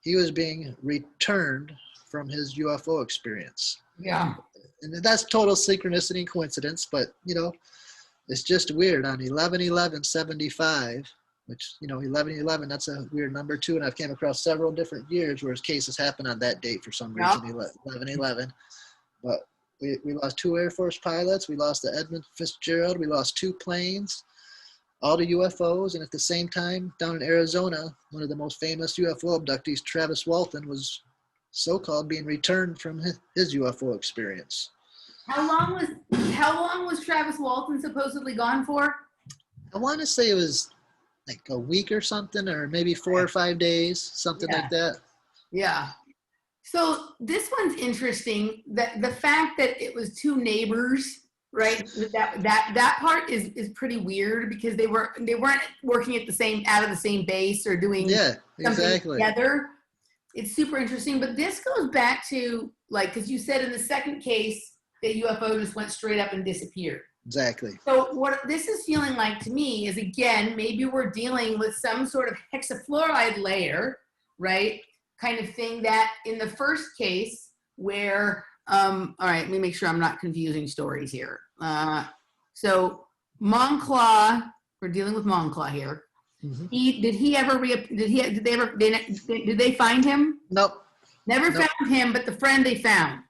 he was being returned from his UFO experience. Yeah. And that's total synchronicity and coincidence, but, it's just weird. On 11/11/75, which, 11/11, that's a weird number too, and I've came across several different years where cases happen on that date for some reason, 11/11. But we lost 2 Air Force pilots, we lost the Edmund Fitzgerald, we lost 2 planes, all the UFOs, and at the same time, down in Arizona, one of the most famous UFO abductees, Travis Walton, was so-called being returned from his UFO experience. How long was Travis Walton supposedly gone for? I want to say it was like a week or something, or maybe 4 or 5 days, something like that. Yeah. So this one's interesting, that the fact that it was 2 neighbors, right? That part is pretty weird, because they weren't working out of the same base or doing something together. It's super interesting, but this goes back to, because you said in the second case, the UFO just went straight up and disappeared. Exactly. So what this is feeling like to me is, again, maybe we're dealing with some sort of hexafluoride layer, right? Kind of thing that in the first case where, all right, let me make sure I'm not confusing stories here. So Monclaw, we're dealing with Monclaw here. Mm-hmm. Did they find him? Nope. Never found him, but the friend they found.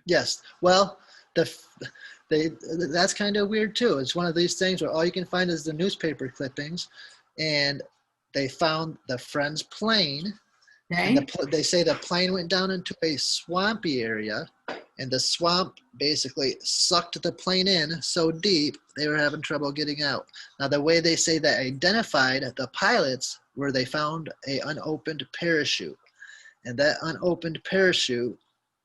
Yes. Well, that's kind of weird too. It's one of these things where all you can find is the newspaper clippings, and they found the friend's plane. Okay. And they say the plane went down into a swampy area, and the swamp basically sucked the plane in so deep they were having trouble getting out. Now, the way they say they identified the pilots were they found an unopened parachute, and that unopened parachute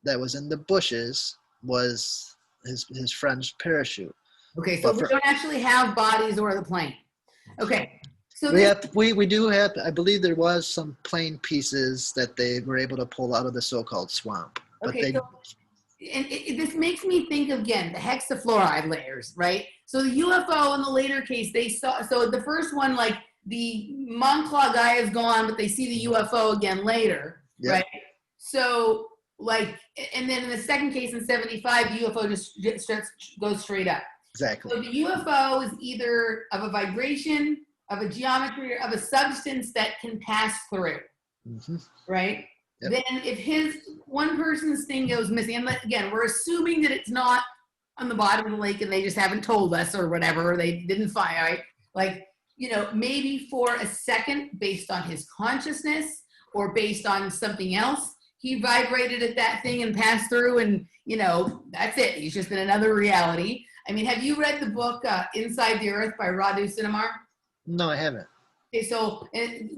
that was in the bushes was his friend's parachute. Okay, so we don't actually have bodies or the plane. Okay. So we do have, I believe there was some plane pieces that they were able to pull out of the so-called swamp. Okay, this makes me think of, again, the hexafluoride layers, right? So the UFO in the later case, they saw, so the first one, the Monclaw guy is gone, but they see the UFO again later, right? So, and then in the second case in 75, the UFO just goes straight up. Exactly. So the UFO is either of a vibration, of a geometry, or of a substance that can pass through, right? Yep. Then if one person's thing goes missing, and again, we're assuming that it's not on the bottom of the lake and they just haven't told us or whatever, or they didn't find, right? Maybe for a second, based on his consciousness or based on something else, he vibrated at that thing and passed through, and, that's it. He's just in another reality. I mean, have you read the book Inside the Earth by Radu Sinamar? No, I haven't. Okay, so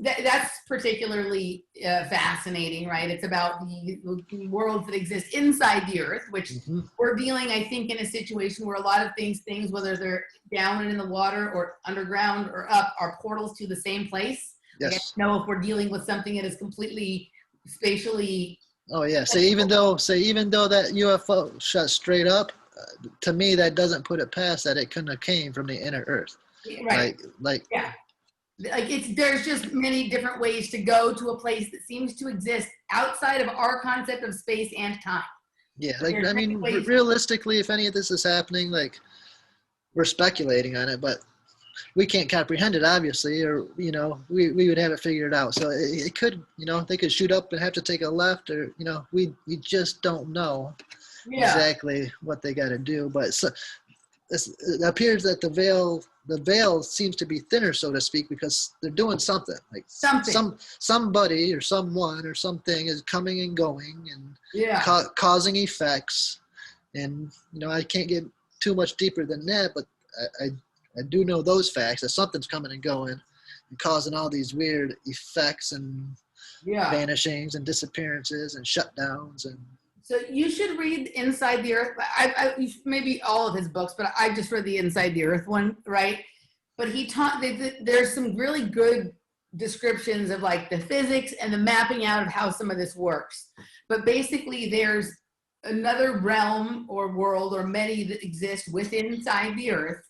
that's particularly fascinating, right? It's about the worlds that exist inside the Earth, which Mm-hmm. we're dealing, I think, in a situation where a lot of things, whether they're down and in the water or underground or up, are portals to the same place. Like, I Yes. don't know if we're dealing with something that is completely spatially. Oh yeah. Say even though that UFO shot straight up, to me that doesn't put it past that it couldn't have came from the inner Earth. Right. Like Yeah. Like there's just many different ways to go to a place that seems to exist outside of our concept of space and time. yeah. But Like there's I many mean, ways. realistically, if any of this is happening, like we're speculating on it, but we can't comprehend it, obviously, or we would have it figured out. So it could, they could shoot up and have to take a left, or we just don't know exactly what they got to do. But so, it appears that the veil seems to be thinner, so to speak, because they're doing something. Like somebody or someone or something is coming and going and causing effects. And I can't get too much deeper than that, but I do know those facts, that something's coming and going and causing all these weird effects and vanishings and disappearances and shutdowns. And so you should read Inside the Earth. I maybe all of his books, but I just read the Inside the Earth one, right? But he taught, there's some really good descriptions of like the physics and the mapping out of how some of this works. But basically there's another realm or world or many that exist within inside the Earth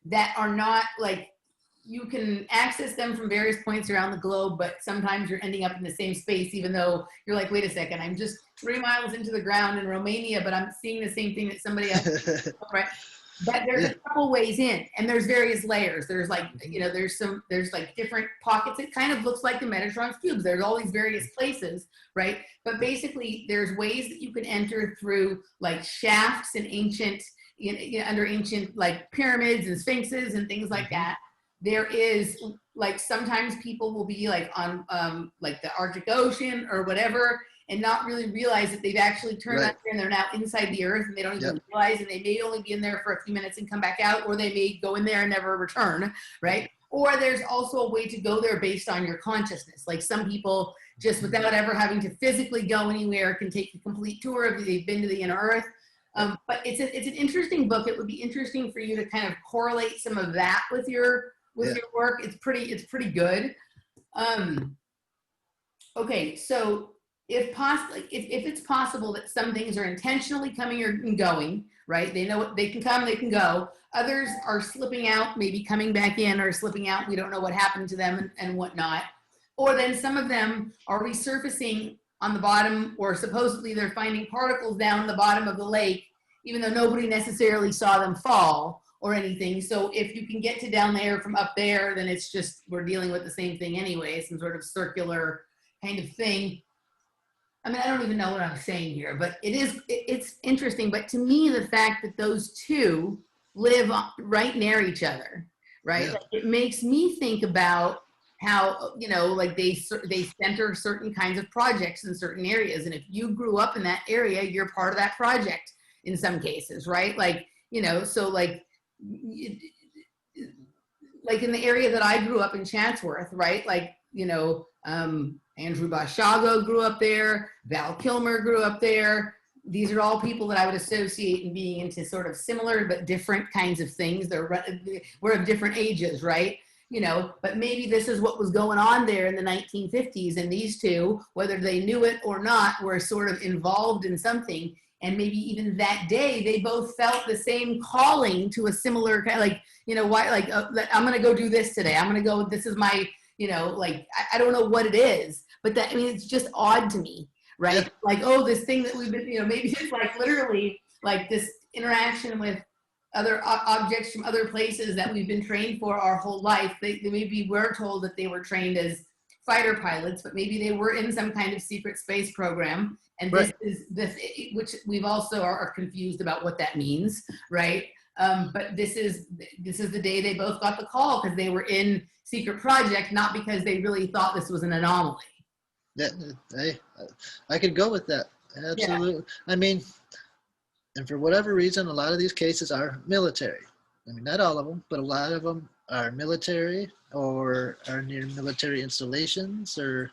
that are not like, you can access them from various points around the globe, but sometimes you're ending up in the same space, even though you're like, wait a second, I'm just 3 miles into the ground in Romania, but I'm seeing the same thing that somebody else, right? But there's a couple ways in, and there's various layers. There's like, there's like different pockets. It kind of looks like the Metatron's cubes. There's all these various places, right? But basically there's ways that you can enter through like shafts and ancient, under ancient like pyramids and sphinxes and things like that. There is like, sometimes people will be like on like the Arctic Ocean or whatever and not really realize that they've actually turned out there and they're now inside the Earth and they don't even realize, and they may only be in there for a few minutes and come back out, or they may go in there and never return, right? Or there's also a way to go there based on your consciousness. Like some people just without ever having to physically go anywhere can take a complete tour of, they've been to the inner Earth. But it's an interesting book. It would be interesting for you to kind of correlate some of that with your work. It's pretty good. Okay, so if it's possible that some things are intentionally coming or going, right? They know they can come, they can go. Others are slipping out, maybe coming back in or slipping out. We don't know what happened to them and whatnot. Or then some of them are resurfacing on the bottom, or supposedly they're finding particles down the bottom of the lake, even though nobody necessarily saw them fall or anything. So if you can get to down there from up there, then it's just, we're dealing with the same thing anyway, some sort of circular kind of thing. I mean, I don't even know what I'm saying here, but it's interesting. But to me, the fact that those two live right near each other, right? Like, it makes me think about how, like they center certain kinds of projects in certain areas. And if you grew up in that area, you're part of that project in some cases, right? Like, so like in the area that I grew up in, Chatsworth, right? Like, Andrew Bashago grew up there. Val Kilmer grew up there. These are all people that I would associate in being into sort of similar but different kinds of things. We're of different ages, right? But maybe this is what was going on there in the 1950s. And these two, whether they knew it or not, were sort of involved in something. And maybe even that day, they both felt the same calling to a similar kind of like, I'm going to go do this today. I'm going to go, this is my, I don't know what it is, but it's just odd to me, right? Yeah. Like, oh, this thing that we've been, maybe it's like literally like this interaction with other objects from other places that we've been trained for our whole life. Maybe we're told that they were trained as fighter pilots, but maybe they were in some kind of secret space program. And this which we've also are confused about what that means, right? But this is the day they both got the call, because they were in secret project, not because they really thought this was an anomaly. Yeah, I could go with that. Absolutely. Yeah. I mean, and for whatever reason, a lot of these cases are military. I mean, not all of them, but a lot of them are military or are near military installations, or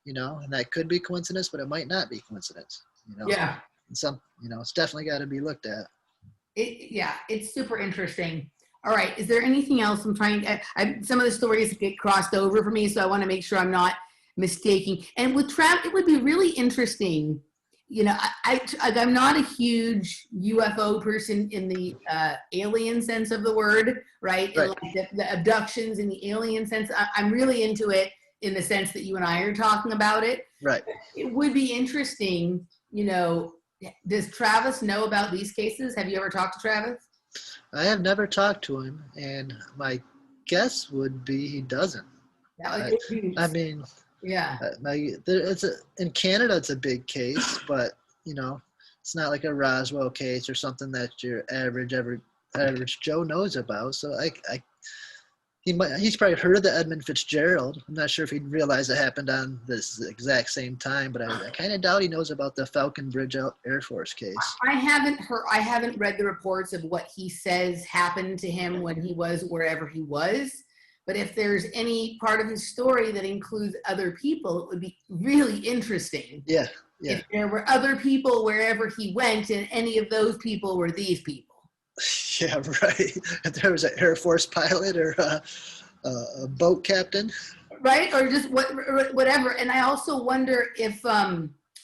and that could be coincidence, but it might not be coincidence. Yeah. And it's definitely got to be looked at. Yeah, it's super interesting. All right, is there anything else? I'm trying. Some of the stories get crossed over for me, so I want to make sure I'm not mistaking. And with Trav, it would be really interesting. I'm not a huge UFO person in the alien sense of the word, right? Right. Like the abductions in the alien sense. I'm really into it in the sense that you and I are talking about it. Right. It would be interesting, does Travis know about these cases? Have you ever talked to Travis? I have never talked to him, and my guess would be he doesn't. I mean, yeah. In Canada, it's a big case, but it's not like a Roswell case or something that your average Joe knows about. So he's probably heard of the Edmund Fitzgerald. I'm not sure if he'd realize it happened on this exact same time, but I kind of doubt he knows about the Falcon Bridge Air Force case. I haven't read the reports of what he says happened to him when he was wherever he was. But if there's any part of his story that includes other people, it would be really interesting. Yeah. If there were other people wherever he went, and any of those people were these people. Yeah, right. If there was an Air Force pilot or a boat captain. Right, or just whatever. And I also wonder if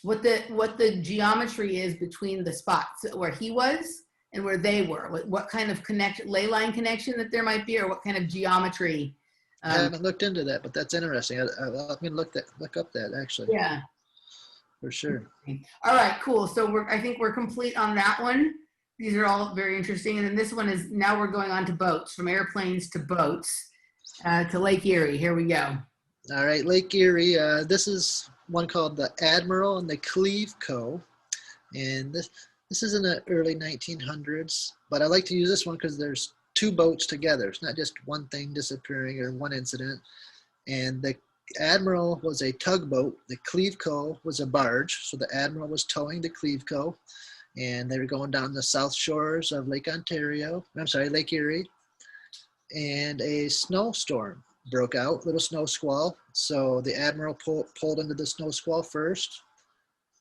what the geometry is between the spots where he was and where they were. What kind of ley line connection that there might be, or what kind of geometry. I haven't looked into that, but that's interesting. I'm going to look up that actually. Yeah, for sure. All right, cool. So I think we're complete on that one. These are all very interesting. And then this one is, now we're going on to boats, from airplanes to boats, to Lake Erie. Here we go. All right, Lake Erie. This is one called the Admiral and the Clevco. And this is in the early 1900s. But I like to use this one because there's two boats together. It's not just one thing disappearing or one incident. And the Admiral was a tugboat. The Clevco was a barge. So the Admiral was towing the Clevco. And they were going down the south shores of Lake Erie. And a snowstorm broke out, little snow squall. So the Admiral pulled into the snow squall first.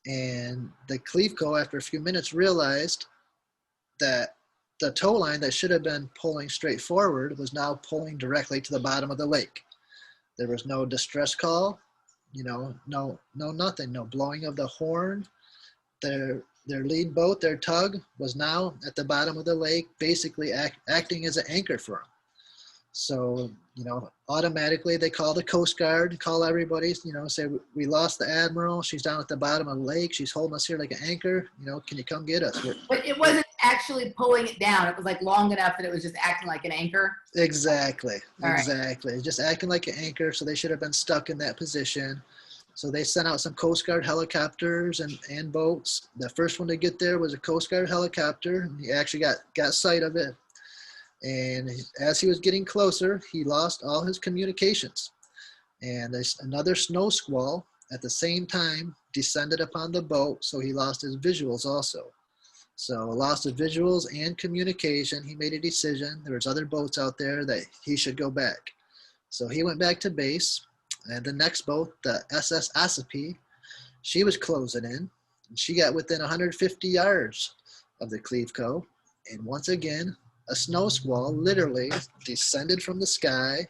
And the Clevco, after a few minutes, realized that the tow line that should have been pulling straight forward was now pulling directly to the bottom of the lake. There was no distress call, no nothing, no blowing of the horn. Their lead boat, their tug, was now at the bottom of the lake, basically acting as an anchor for them. So, automatically they call the Coast Guard, call everybody, say, we lost the Admiral. She's down at the bottom of the lake. She's holding us here like an anchor. Can you come get us? But it wasn't actually pulling it down. It was like long enough that it was just acting like an anchor. Exactly. All exactly. Right. Just acting like an anchor. So they should have been stuck in that position. So they sent out some Coast Guard helicopters and boats. The first one to get there was a Coast Guard helicopter. He actually got sight of it. And as he was getting closer, he lost all his communications. And another snow squall at the same time descended upon the boat, so he lost his visuals also. So lost his visuals and communication. He made a decision. There was other boats out there that he should go back. So he went back to base. And the next boat, the SS Ossipee, she was closing in. And she got within 150 yards of the Clevco. And once again, a snow squall literally descended from the sky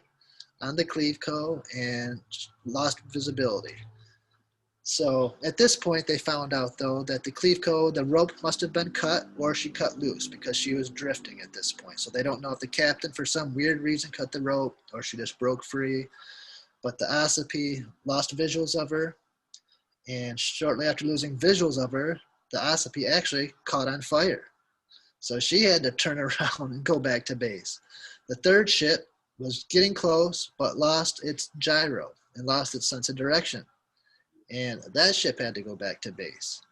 on the Clevco and lost visibility. So at this point, they found out, though, that the Clevco, the rope must have been cut or she cut loose because she was drifting at this point. So they don't know if the captain, for some weird reason, cut the rope or she just broke free. But the Ossipee lost visuals of her. And shortly after losing visuals of her, the Ossipee actually caught on fire. So she had to turn around and go back to base. The third ship was getting close, but lost its gyro and lost its sense of direction. And that ship had to go back to base.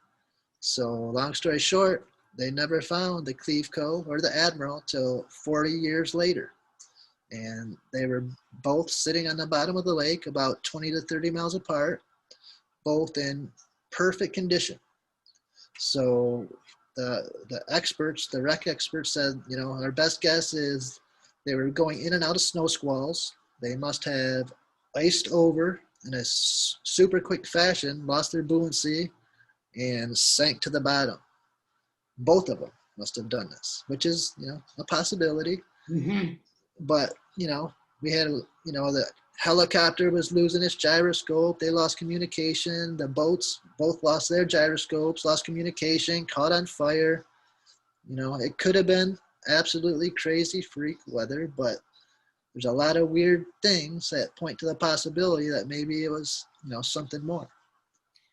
So long story short, they never found the Clevco or the Admiral till 40 years later. And they were both sitting on the bottom of the lake, about 20 to 30 miles apart, both in perfect condition. So the experts, the wreck experts said, our best guess is They were going in and out of snow squalls. They must have iced over in a super quick fashion, lost their buoyancy, and sank to the bottom. Both of them must have done this, which is, a possibility. Mm-hmm. But, we had, the helicopter was losing its gyroscope. They lost communication. The boats both lost their gyroscopes, lost communication, caught on fire. It could have been absolutely crazy freak weather, but there's a lot of weird things that point to the possibility that maybe it was, something more.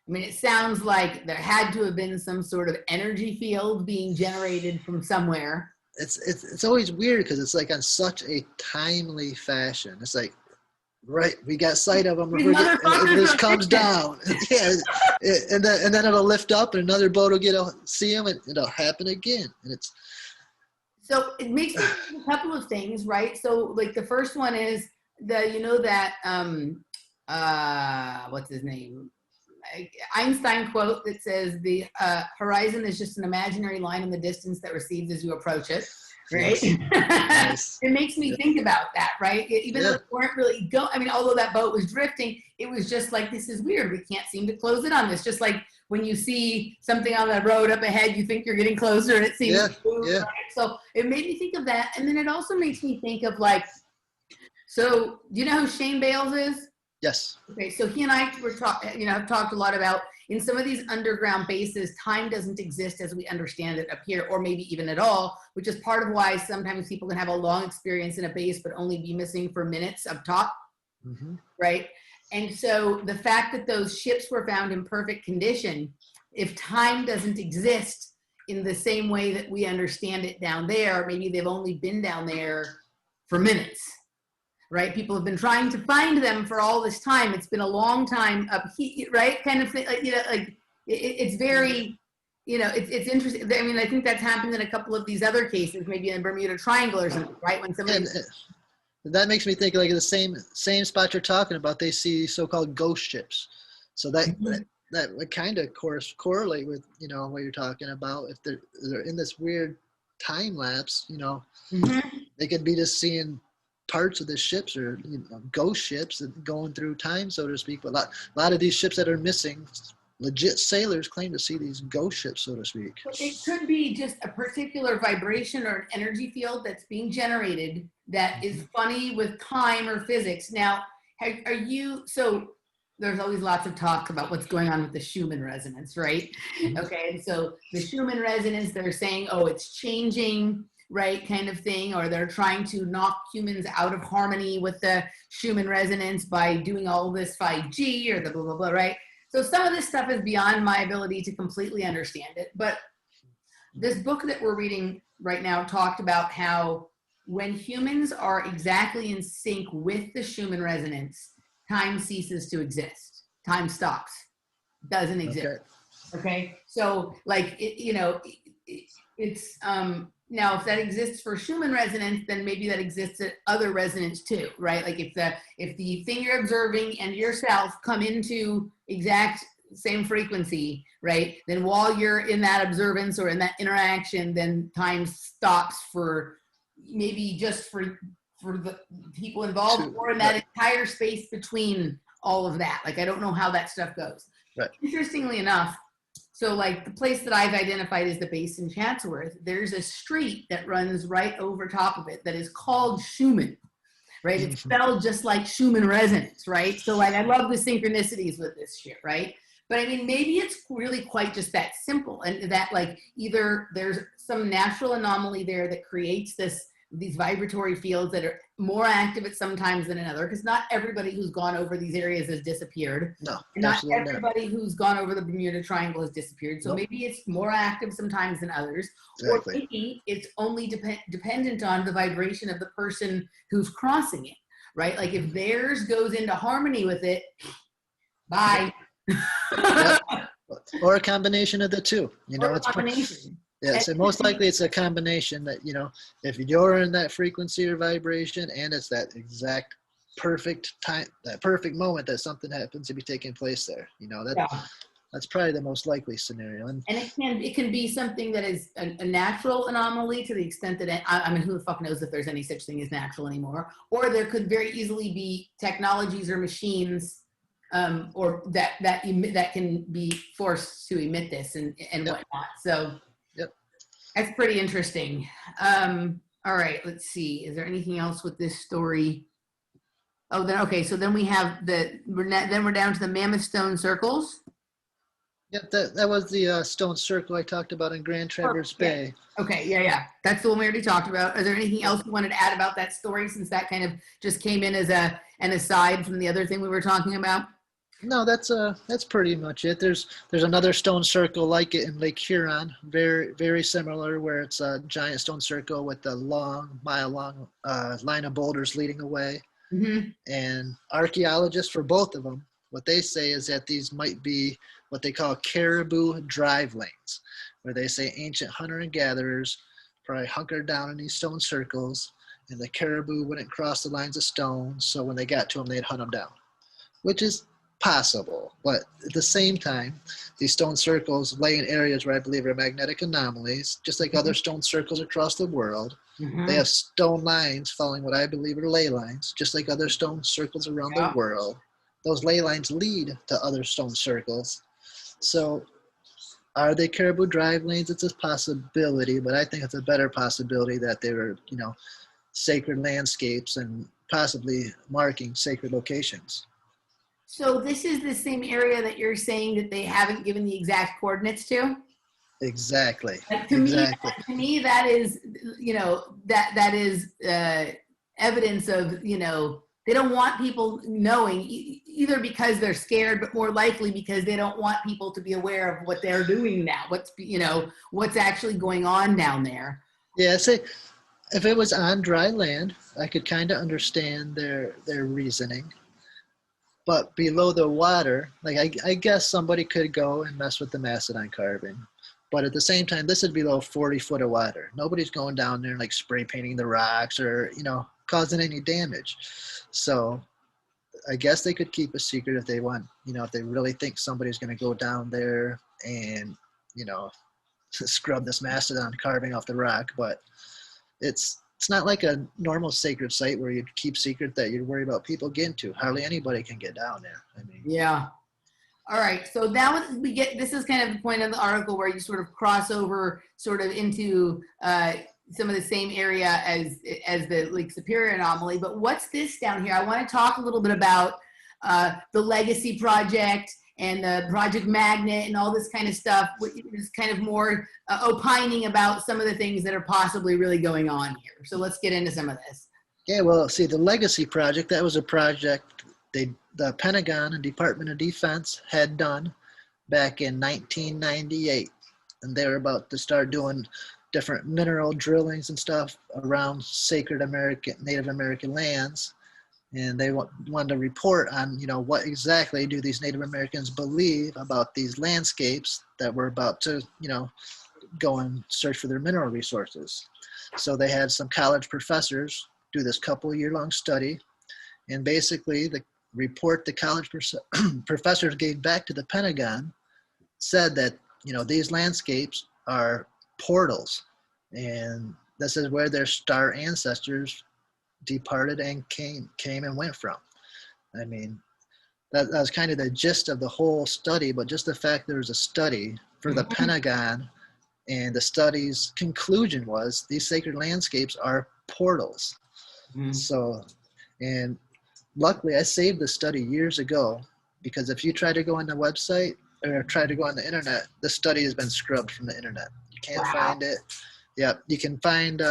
I mean, it sounds like there had to have been some sort of energy field being generated from somewhere. It's always weird because it's like on such a timely fashion. It's like, right, we got sight of them, and it just comes down. Yeah, and then it'll lift up, and another boat will see them, and it'll happen again. And so it makes me think a couple of things, right? So like the first one is that what's his name? Einstein quote that says the horizon is just an imaginary line in the distance that recedes as you approach it, right? Yes. It makes me think about that, right? Even though they weren't really although that boat was drifting, it was just like, this is weird. We can't seem to close it on this. Just like when you see something on the road up ahead, you think you're getting closer and it seems to move, right? So it made me think of that. And then it also makes me think of so do you know who Shane Bales is? Yes. Okay, so he and I have talked a lot about, in some of these underground bases, time doesn't exist as we understand it up here, or maybe even at all, which is part of why sometimes people can have a long experience in a base but only be missing for minutes up top, right? And so the fact that those ships were found in perfect condition, if time doesn't exist in the same way that we understand it down there, maybe they've only been down there for minutes. Right? People have been trying to find them for all this time. It's been a long time up here, right? Kind of thing, it's very, it's interesting. I mean, I think that's happened in a couple of these other cases, maybe in Bermuda Triangle or something, right? When somebody... And that makes me think like the same spot you're talking about, they see so-called ghost ships. So that would kind of correlate with, what you're talking about. If they're in this weird time lapse, they could be just seeing parts of the ships or ghost ships going through time, so to speak. But a lot of these ships that are missing, legit sailors claim to see these ghost ships, so to speak. But it could be just a particular vibration or an energy field that's being generated that is funny with time or physics. Now, so there's always lots of talk about what's going on with the Schumann resonance, right? Okay, and so the Schumann resonance, they're saying, it's changing, right, kind of thing, or they're trying to knock humans out of harmony with the Schumann resonance by doing all this 5G or the blah, blah, blah, right? So some of this stuff is beyond my ability to completely understand it, but this book that we're reading right now talked about how when humans are exactly in sync with the Schumann resonance, time ceases to exist. Time stops, doesn't exist. Okay? So it's now, if that exists for Schumann resonance, then maybe that exists at other resonance too, right? Like if the thing you're observing and yourself come into exact same frequency, right? Then while you're in that observance or in that interaction, then time stops for maybe just for the people involved, or in that entire space between all of that. Like, I don't know how that stuff goes. Right. Interestingly enough, so like the place that I've identified as the base in Chatsworth, there's a street that runs right over top of it that is called Schumann, right? It's spelled just like Schumann resonance, right? So like, I love the synchronicities with this shit, right? But I mean, maybe it's really quite just that simple, and that like either there's some natural anomaly there that creates these vibratory fields that are more active at some times than another, because not everybody who's gone over these areas has disappeared. No, and not everybody who's gone over the Bermuda Triangle has disappeared. So maybe it's more active sometimes than others. Exactly. Or maybe it's only dependent on the vibration of the person who's crossing it, right? Like if theirs goes into harmony with it, bye. Yep. Or a combination of the two. It's combination. Yes, and most likely it's a combination that, if you're in that frequency or vibration and it's that exact perfect time, that perfect moment that something happens to be taking place there, That's probably the most likely scenario. And it can be something that is a natural anomaly to the extent that I mean, who the fuck knows if there's any such thing as natural anymore? Or there could very easily be technologies or machines, or that can be forced to emit this and whatnot. So that's pretty interesting. All right, let's see. Is there anything else with this story? Oh, then okay. So then we have we're down to the Mammoth Stone circles. Yep, that was the stone circle I talked about in Grand Traverse Bay. Okay, yeah. That's the one we already talked about. Is there anything else you wanted to add about that story, since that kind of just came in as an aside from the other thing we were talking about? No, that's pretty much it. There's another stone circle like it in Lake Huron, very very similar, where it's a giant stone circle with a mile-long line of boulders leading away. Mm-hmm. And archaeologists for both of them, what they say is that these might be what they call caribou drive lanes, where they say ancient hunter and gatherers probably hunkered down in these stone circles, and the caribou wouldn't cross the lines of stone, so when they got to them, they'd hunt them down, which is possible. But at the same time, these stone circles lay in areas where I believe are magnetic anomalies, just like other stone circles across the world. Mm-hmm. They have stone lines following what I believe are ley lines, just like other stone circles around the world. Those ley lines lead to other stone circles. So are they caribou drive lanes? It's a possibility, but I think it's a better possibility that they were, sacred landscapes and possibly marking sacred locations. So this is the same area that you're saying that they haven't given the exact coordinates to? Exactly. To me, that is, that is evidence of, they don't want people knowing, either because they're scared, but more likely because they don't want people to be aware of what they're doing now, what's actually going on down there. Yeah, say if it was on dry land, I could kind of understand their reasoning. But below the water, like I guess somebody could go and mess with the mastodon carving. But at the same time, this is below 40 foot of water. Nobody's going down there and like spray painting the rocks or, causing any damage. So I guess they could keep a secret if they want, if they really think somebody's going to go down there and, scrub this mastodon carving off the rock. But it's not like a normal sacred site where you'd keep secret that you'd worry about people getting to. Hardly anybody can get down there. Yeah. All right. So now this is kind of the point of the article where you sort of cross over sort of into some of the same area as the Lake Superior anomaly. But what's this down here? I want to talk a little bit about the Legacy Project and the Project Magnet and all this kind of stuff, which is kind of more opining about some of the things that are possibly really going on here. So let's get into some of this. Yeah, well, see, the Legacy Project, that was a project the Pentagon and Department of Defense had done back in 1998. And they were about to start doing different mineral drillings and stuff around sacred Native American lands. And they wanted to report on, what exactly do these Native Americans believe about these landscapes that were about to, go and search for their mineral resources. So they had some college professors do this couple-year-long study. And basically, the report the college professors gave back to the Pentagon said that, these landscapes are portals. And this is where their star ancestors departed and came and went from. That was kind of the gist of the whole study, but just the fact there was a study for the Pentagon, and the study's conclusion was these sacred landscapes are portals. So, and luckily I saved the study years ago, because if you try to go on the website or try to go on the internet, the study has been scrubbed from the internet. You can't find it. Yeah, you can find,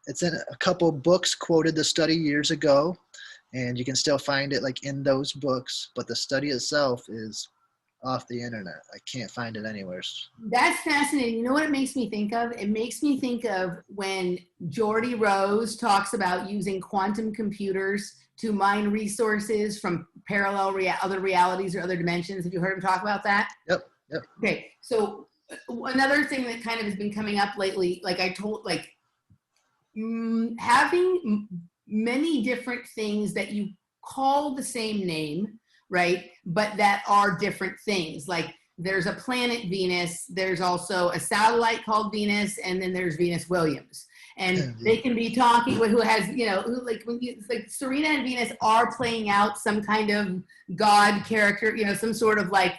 it's in a couple books quoted the study years ago, and you can still find it like in those books, but the study itself is off the internet. I can't find it anywhere. That's fascinating. You know what it makes me think of? It makes me think of when Geordie Rose talks about using quantum computers to mine resources from parallel other realities or other dimensions. Have you heard him talk about that? Yep. Okay, so another thing that kind of has been coming up lately, having many different things that you call the same name, right? But that are different things. Like there's a planet Venus, there's also a satellite called Venus, and then there's Venus Williams. And they can be talking with who has, you know, who, like when you, like Serena and Venus are playing out some kind of God character, you know, some sort of like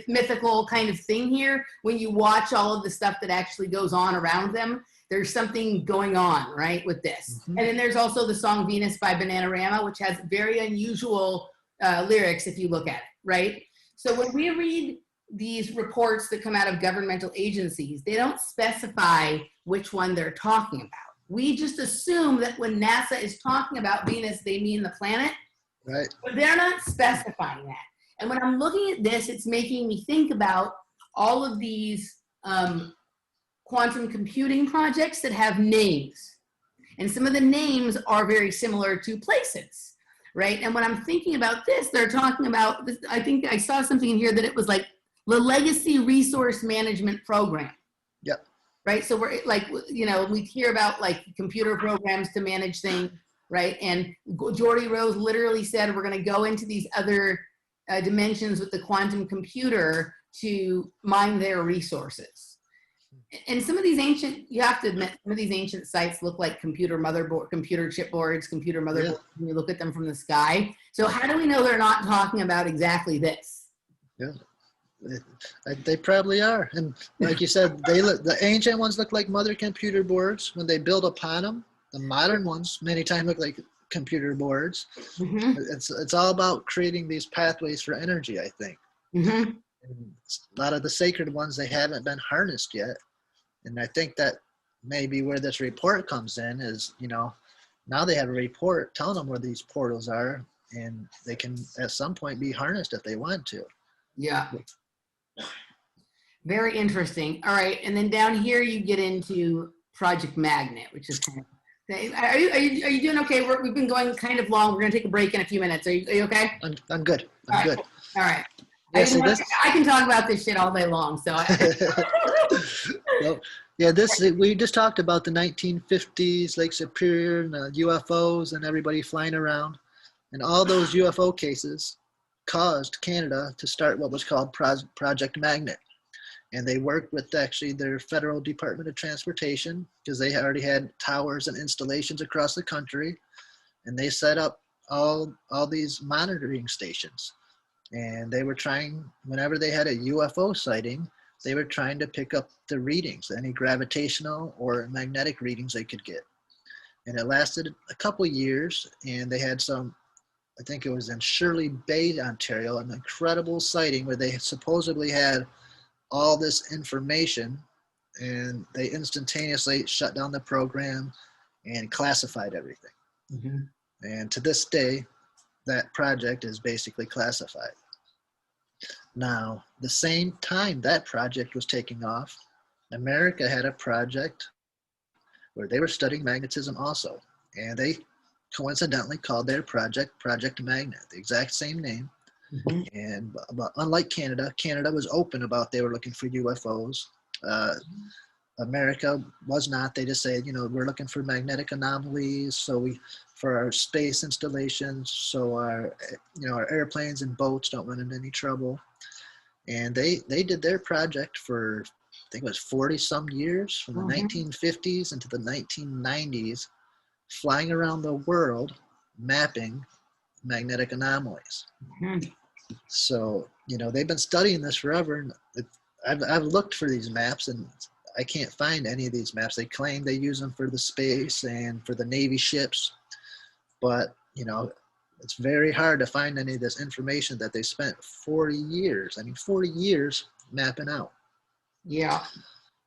mythical kind of thing here. When you watch all of the stuff that actually goes on around them, there's something going on, right, with this. And then there's also the song Venus by Bananarama, which has very unusual lyrics if you look at it, right? So when we read these reports that come out of governmental agencies, they don't specify which one they're talking about. We just assume that when NASA is talking about Venus, they mean the planet, Right. but they're not specifying that. And when I'm looking at this, it's making me think about all of these quantum computing projects that have names. And some of the names are very similar to places, right? And when I'm thinking about this, they're talking about this, I think I saw something in here that it was like the Legacy Resource Management Program. Yep. Right, so we're like, you know, we hear about like computer programs to manage things, right? And Geordie Rose literally said, we're gonna go into these other dimensions with the quantum computer to mine their resources. And some of these ancient, you have to admit, some of these ancient sites look like computer motherboard, computer chipboards, computer motherboards, when you look at them from the sky. So how do we know they're not talking about exactly this? Yeah. They probably are, and like you said, the ancient ones look like mother computer boards. When they build upon them, the modern ones many times look like computer boards. It's all about creating these pathways for energy, I think. And a lot of the sacred ones, they haven't been harnessed yet, and I think that may be where this report comes in. Is, you know, now they have a report telling them where these portals are, and they can at some point be harnessed if they want to. Yeah. Very interesting. All right, and then down here you get into Project Magnet, which is kind of. Are you doing okay? We've been going kind of long. We're gonna take a break in a few minutes. Are you okay? I'm good. I'm good. All right. Yeah, I can talk about this shit all day long. So. Well, yeah, we just talked about the 1950s, Lake Superior, and the UFOs, and everybody flying around, and all those UFO cases caused Canada to start what was called Project Magnet. And they worked with actually their federal Department of Transportation, because they already had towers and installations across the country, and they set up all these monitoring stations. And they were trying, whenever they had a UFO sighting, they were trying to pick up the readings, any gravitational or magnetic readings they could get. And it lasted a couple years, and they had some, I think it was in Shirley Bay, Ontario, an incredible sighting where they supposedly had all this information, and they instantaneously shut down the program and classified everything. And to this day, that project is basically classified. Now, the same time that project was taking off, America had a project where they were studying magnetism also, and they coincidentally called their project Project Magnet, the exact same name. And but unlike Canada, Canada was open about they were looking for UFOs. America was not. They just said, you know, we're looking for magnetic anomalies, so for our space installations, so our, you know, our airplanes and boats don't run into any trouble. And they did their project for, I think it was 40 some years, from the 1950s into the 1990s, flying around the world mapping magnetic anomalies. So, you know, they've been studying this forever, and I've looked for these maps, and I can't find any of these maps. They claim they use them for the space and for the Navy ships, but, you know, it's very hard to find any of this information that they spent 40 years, 40 years mapping out. Yeah.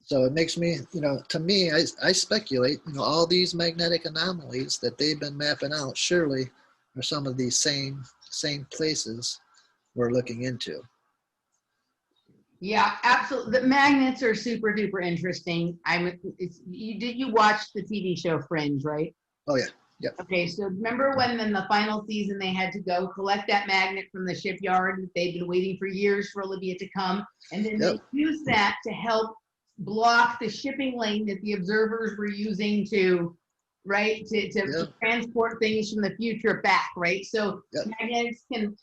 So it makes me, you know, to me, I speculate, you know, all these magnetic anomalies that they've been mapping out surely are some of these same places we're looking into. Yeah, absolutely. The magnets are super duper interesting. Did you watch the TV show Fringe, right? Oh yeah. Yep. Okay, so remember when in the final season they had to go collect that magnet from the shipyard that they'd been waiting for years for Olivia to come, and then they used that to help block the shipping lane that the observers were using to transport things from the future back, right? So magnets can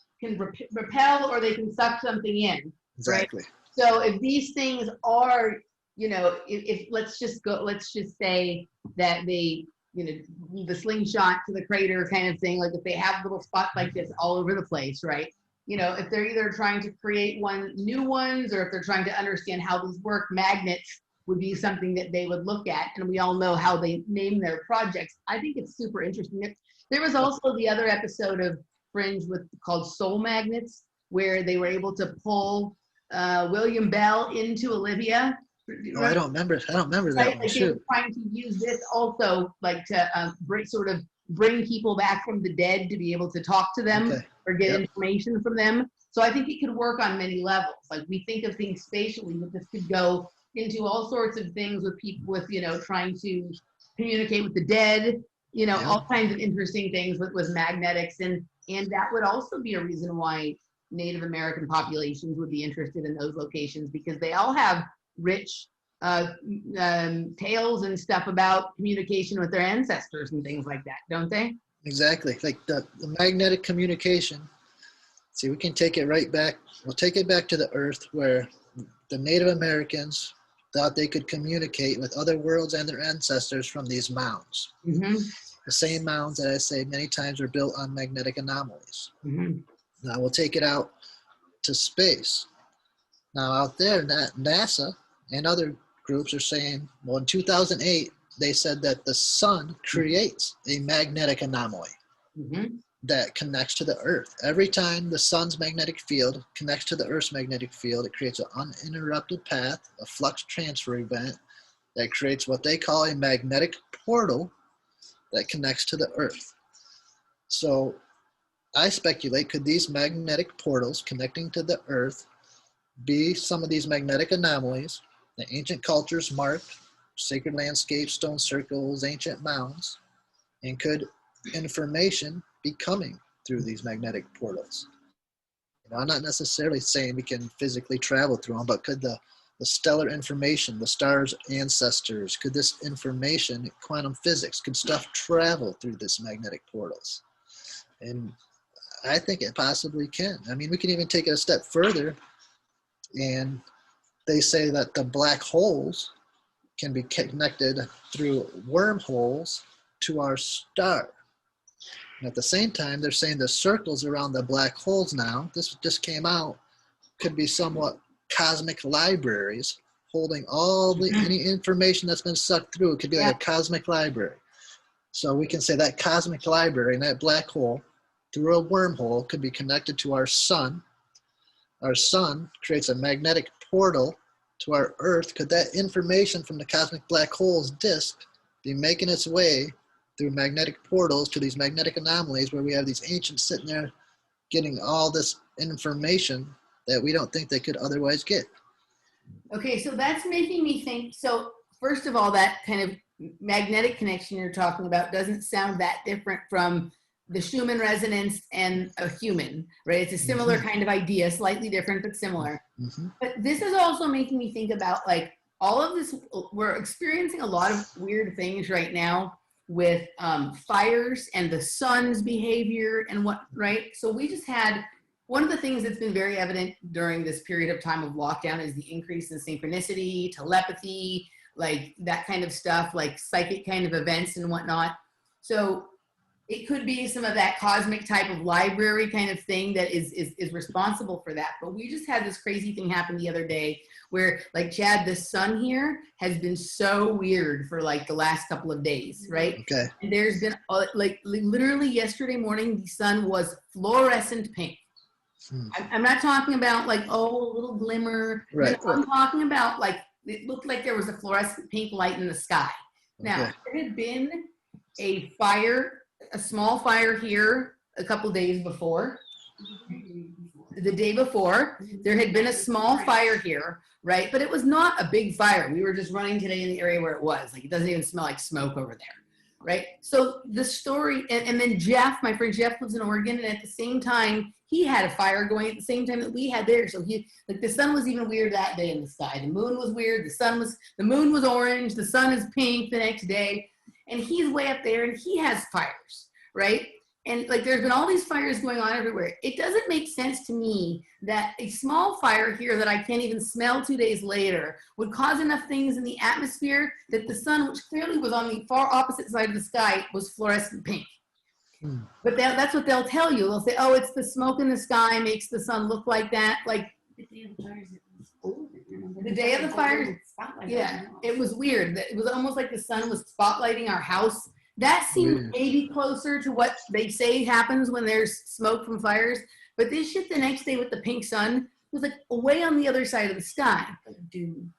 repel or they can suck something in. right? Exactly. So if these things are, you know, if let's just say that they, you know, the slingshot to the crater kind of thing, like if they have little spots like this all over the place, right? You know, if they're either trying to create new ones, or if they're trying to understand how these work, magnets would be something that they would look at. And we all know how they name their projects. I think it's super interesting. There was also the other episode of Fringe called Soul Magnets, where they were able to pull William Bell into Olivia. Oh, I don't remember that Right? one. Like they were Shoot. trying to use this also, like to bring people back from the dead to be able to talk to them Okay. or get Yep. information from them. So I think it could work on many levels. Like we think of things spatially, but this could go into all sorts of things with people with, you know, trying to communicate with the dead, you know, Yeah. all kinds of interesting things with magnetics. And that would also be a reason why Native American populations would be interested in those locations, because they all have rich tales and stuff about communication with their ancestors and things like that, don't they? Exactly. Like the magnetic communication. See, we can take it right back. We'll take it back to the earth, where the Native Americans thought they could communicate with other worlds and their ancestors from these mounds. Mm-hmm. The same mounds that I say many times are built on magnetic anomalies. Mm-hmm. Now we'll take it out to space. Now out there, NASA and other groups are saying, well, in 2008, they said that the sun creates a magnetic anomaly Mm-hmm. that connects to the earth. Every time the sun's magnetic field connects to the earth's magnetic field, it creates an uninterrupted path, a flux transfer event that creates what they call a magnetic portal that connects to the earth. So I speculate, could these magnetic portals connecting to the earth be some of these magnetic anomalies that ancient cultures marked, sacred landscapes, stone circles, ancient mounds, and could information be coming through these magnetic portals? You know, I'm not necessarily saying we can physically travel through them, but could the stellar information, the stars' ancestors, could this information, quantum physics, could stuff travel through this magnetic portals? And I think it possibly can. I mean, we can even take it a step further, and they say that the black holes can be connected through wormholes to our star. And at the same time, they're saying the circles around the black holes now, this just came out, could be somewhat cosmic libraries holding all the any information that's been sucked through. It could be like a cosmic library. So we can say that cosmic library and that black hole through a wormhole could be connected to our sun. Our sun creates a magnetic portal to our earth. Could that information from the cosmic black hole's disk be making its way through magnetic portals to these magnetic anomalies, where we have these ancients sitting there getting all this information that we don't think they could otherwise get? Okay, so that's making me think. So first of all, that kind of magnetic connection you're talking about doesn't sound that different from the Schumann resonance and a human, right? It's a similar kind of idea, slightly different, but similar. But this is also making me think about like all of this. We're experiencing a lot of weird things right now with fires and the sun's behavior and what, right? So we just had, one of the things that's been very evident during this period of time of lockdown is the increase in synchronicity, telepathy, like that kind of stuff, like psychic kind of events and whatnot. So it could be some of that cosmic type of library kind of thing that is responsible for that. But we just had this crazy thing happen the other day where, like, Chad, the sun here has been so weird for like the last couple of days, right? Okay. And there's been like literally yesterday morning, the sun was fluorescent pink. I'm not talking about like, oh, a little glimmer. Right. No, I'm talking about like, it looked like there was a fluorescent pink light in the sky. Now, there had been a fire, a small fire here a couple days before. The day before, there had been a small fire here, right? But it was not a big fire. We were just running today in the area where it was. Like, it doesn't even smell like smoke over there, right? So the story, and then Jeff, my friend Jeff lives in Oregon, and at the same time, he had a fire going at the same time that we had there. So he, like, the sun was even weird that day in the sky. The moon was weird. The moon was orange. The sun is pink the next day. And he's way up there and he has fires, right? And like, there's been all these fires going on everywhere. It doesn't make sense to me that a small fire here that I can't even smell 2 days later would cause enough things in the atmosphere that the sun, which clearly was on the far opposite side of the sky, was fluorescent pink. But that's what they'll tell you. They'll say, oh, it's the smoke in the sky makes the sun look like that. Like, the day of the fires, the day of the fires, yeah, it was weird. It was almost like the sun was spotlighting our house. That seemed maybe closer to what they say happens when there's smoke from fires. But this shit the next day with the pink sun was like way on the other side of the sky. Like Dune.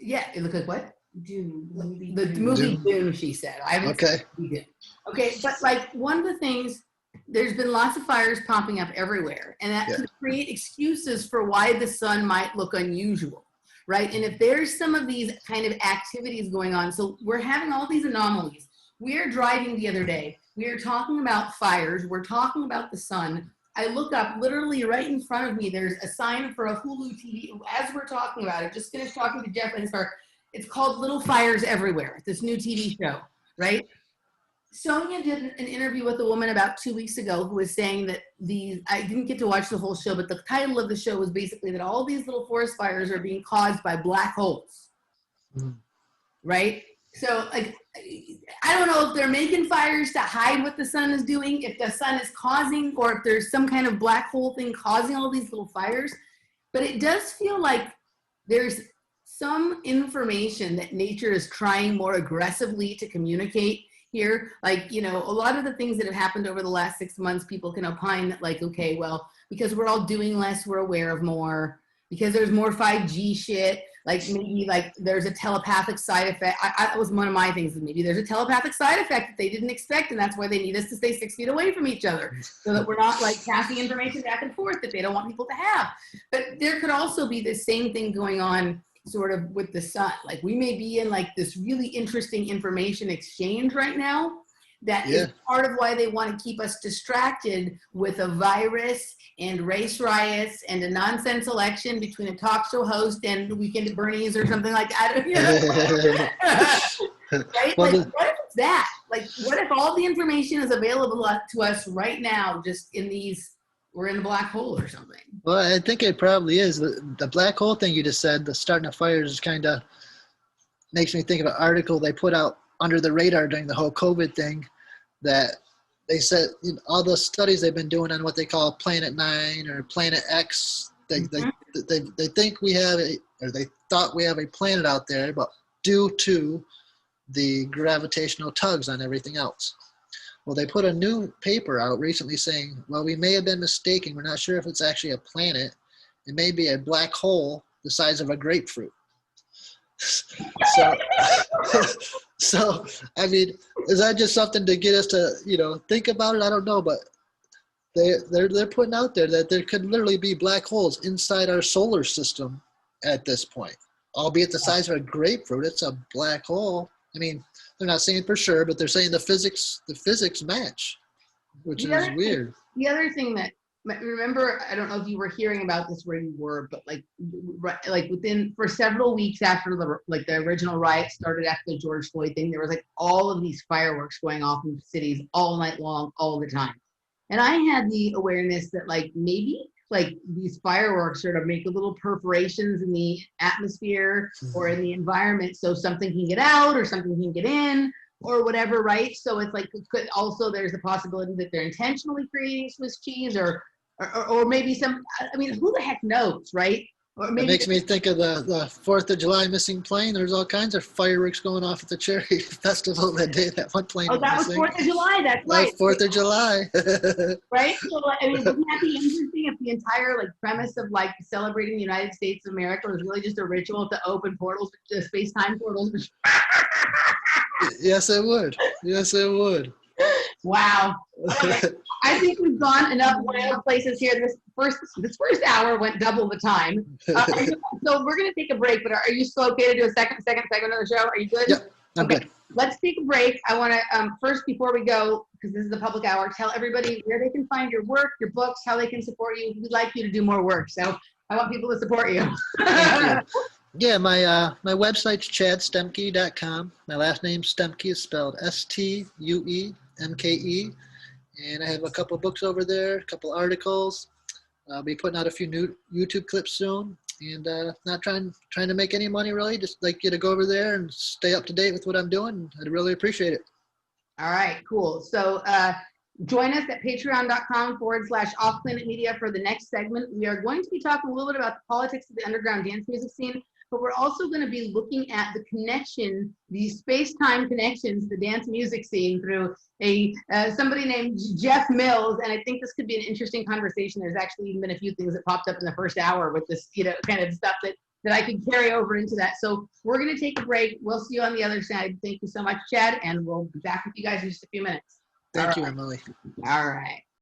Yeah, it looked like what? Dune. The movie Dune, she said. I haven't seen Dune. Okay, but like one of the things, there's been lots of fires popping up everywhere, and that could create excuses for why the sun might look unusual, right? And if there's some of these kind of activities going on, so we're having all these anomalies. We are driving the other day. We are talking about fires. We're talking about the sun. I look up literally right in front of me. There's a sign for a Hulu TV. As we're talking about it, just finished talking to Jeff and his car. It's called Little Fires Everywhere, this new TV show, right? Sonia did an interview with a woman about 2 weeks ago who was saying that I didn't get to watch the whole show, but the title of the show was basically that all these little forest fires are being caused by black holes, right? So like, I don't know if they're making fires to hide what the sun is doing, if the sun is causing, or if there's some kind of black hole thing causing all these little fires. But it does feel like there's some information that nature is trying more aggressively to communicate here. Like, you know, a lot of the things that have happened over the last 6 months, people can opine that like, okay, well, because we're all doing less, we're aware of more, because there's more 5G shit. Like maybe like there's a telepathic side effect. That was one of my things. Maybe there's a telepathic side effect that they didn't expect, and that's why they need us to stay 6 feet away from each other so that we're not like passing information back and forth that they don't want people to have. But there could also be the same thing going on sort of with the sun. Like we may be in like this really interesting information exchange right now that is part of why they want to keep us distracted with a virus and race riots and a nonsense election between a talk show host and Weekend at Bernie's or something like that. You know? Right? Well, like, what if it's that? Like, what if all the information is available to us right now, just in these, we're in a black hole or something? Well, I think it probably is. The black hole thing you just said, the starting of fires, kind of makes me think of an article they put out under the radar during the whole COVID thing, that they said, you know, all the studies they've been doing on what they call Planet 9 or Planet X, they think we have or they thought we have a planet out there, but due to the gravitational tugs on everything else. Well, they put a new paper out recently saying, well, we may have been mistaken. We're not sure if it's actually a planet. It may be a black hole the size of a grapefruit. So, I mean, is that just something to get us to, you know, think about it? I don't know, but they're putting out there that there could literally be black holes inside our solar system at this point, albeit the size of a grapefruit. It's a black hole. I mean, they're not saying for sure, but they're saying the physics match, which is weird. The other thing that, remember, I don't know if you were hearing about this where you were, but like for several weeks after the original riot started after the George Floyd thing, there was like all of these fireworks going off in cities all night long, all the time. And I had the awareness that like maybe like these fireworks sort of make little perforations in the atmosphere or in the environment so something can get out or something can get in or whatever, right? So it's like, there's the possibility that they're intentionally creating Swiss cheese or maybe some, I mean, who the heck knows, right? Or maybe it makes me think of the 4th of July missing plane. There's all kinds of fireworks going off at the Cherry Festival that day. That one plane. Oh, that was 4th of July. That's right. That was 4th of July. Right. So I mean, wouldn't that be interesting if the entire like premise of like celebrating the United States of America was really just a ritual to open portals, space-time portals? Yes, it would. Yes, it would. Wow. I think we've gone enough wild places here. This first hour went double the time. So we're going to take a break, but are you still okay to do a second segment of the show? Are you good? Yeah, I'm good. Let's take a break. I want to, first, before we go, because this is the public hour, tell everybody where they can find your work, your books, how they can support you. We'd like you to do more work, so I want people to support you. Thank you. Yeah, my website's chadstuemke.com. My last name Stuemke is spelled Stuemke, And I have a couple books over there, a couple articles. I'll be putting out a few new YouTube clips soon. And not trying to make any money, really. Just like you to go over there and stay up to date with what I'm doing. I'd really appreciate it. All right, cool. So join us at patreon.com/offplanetmedia for the next segment. We are going to be talking a little bit about the politics of the underground dance music scene, but we're also going to be looking at the connection, these space-time connections, the dance music scene through somebody named Jeff Mills, and I think this could be an interesting conversation. There's actually even been a few things that popped up in the first hour with this, kind of stuff that I could carry over into that. So we're going to take a break. We'll see you on the other side. Thank you so much, Chad, and we'll be back with you guys in just a few minutes. Thank you, Emily. All right.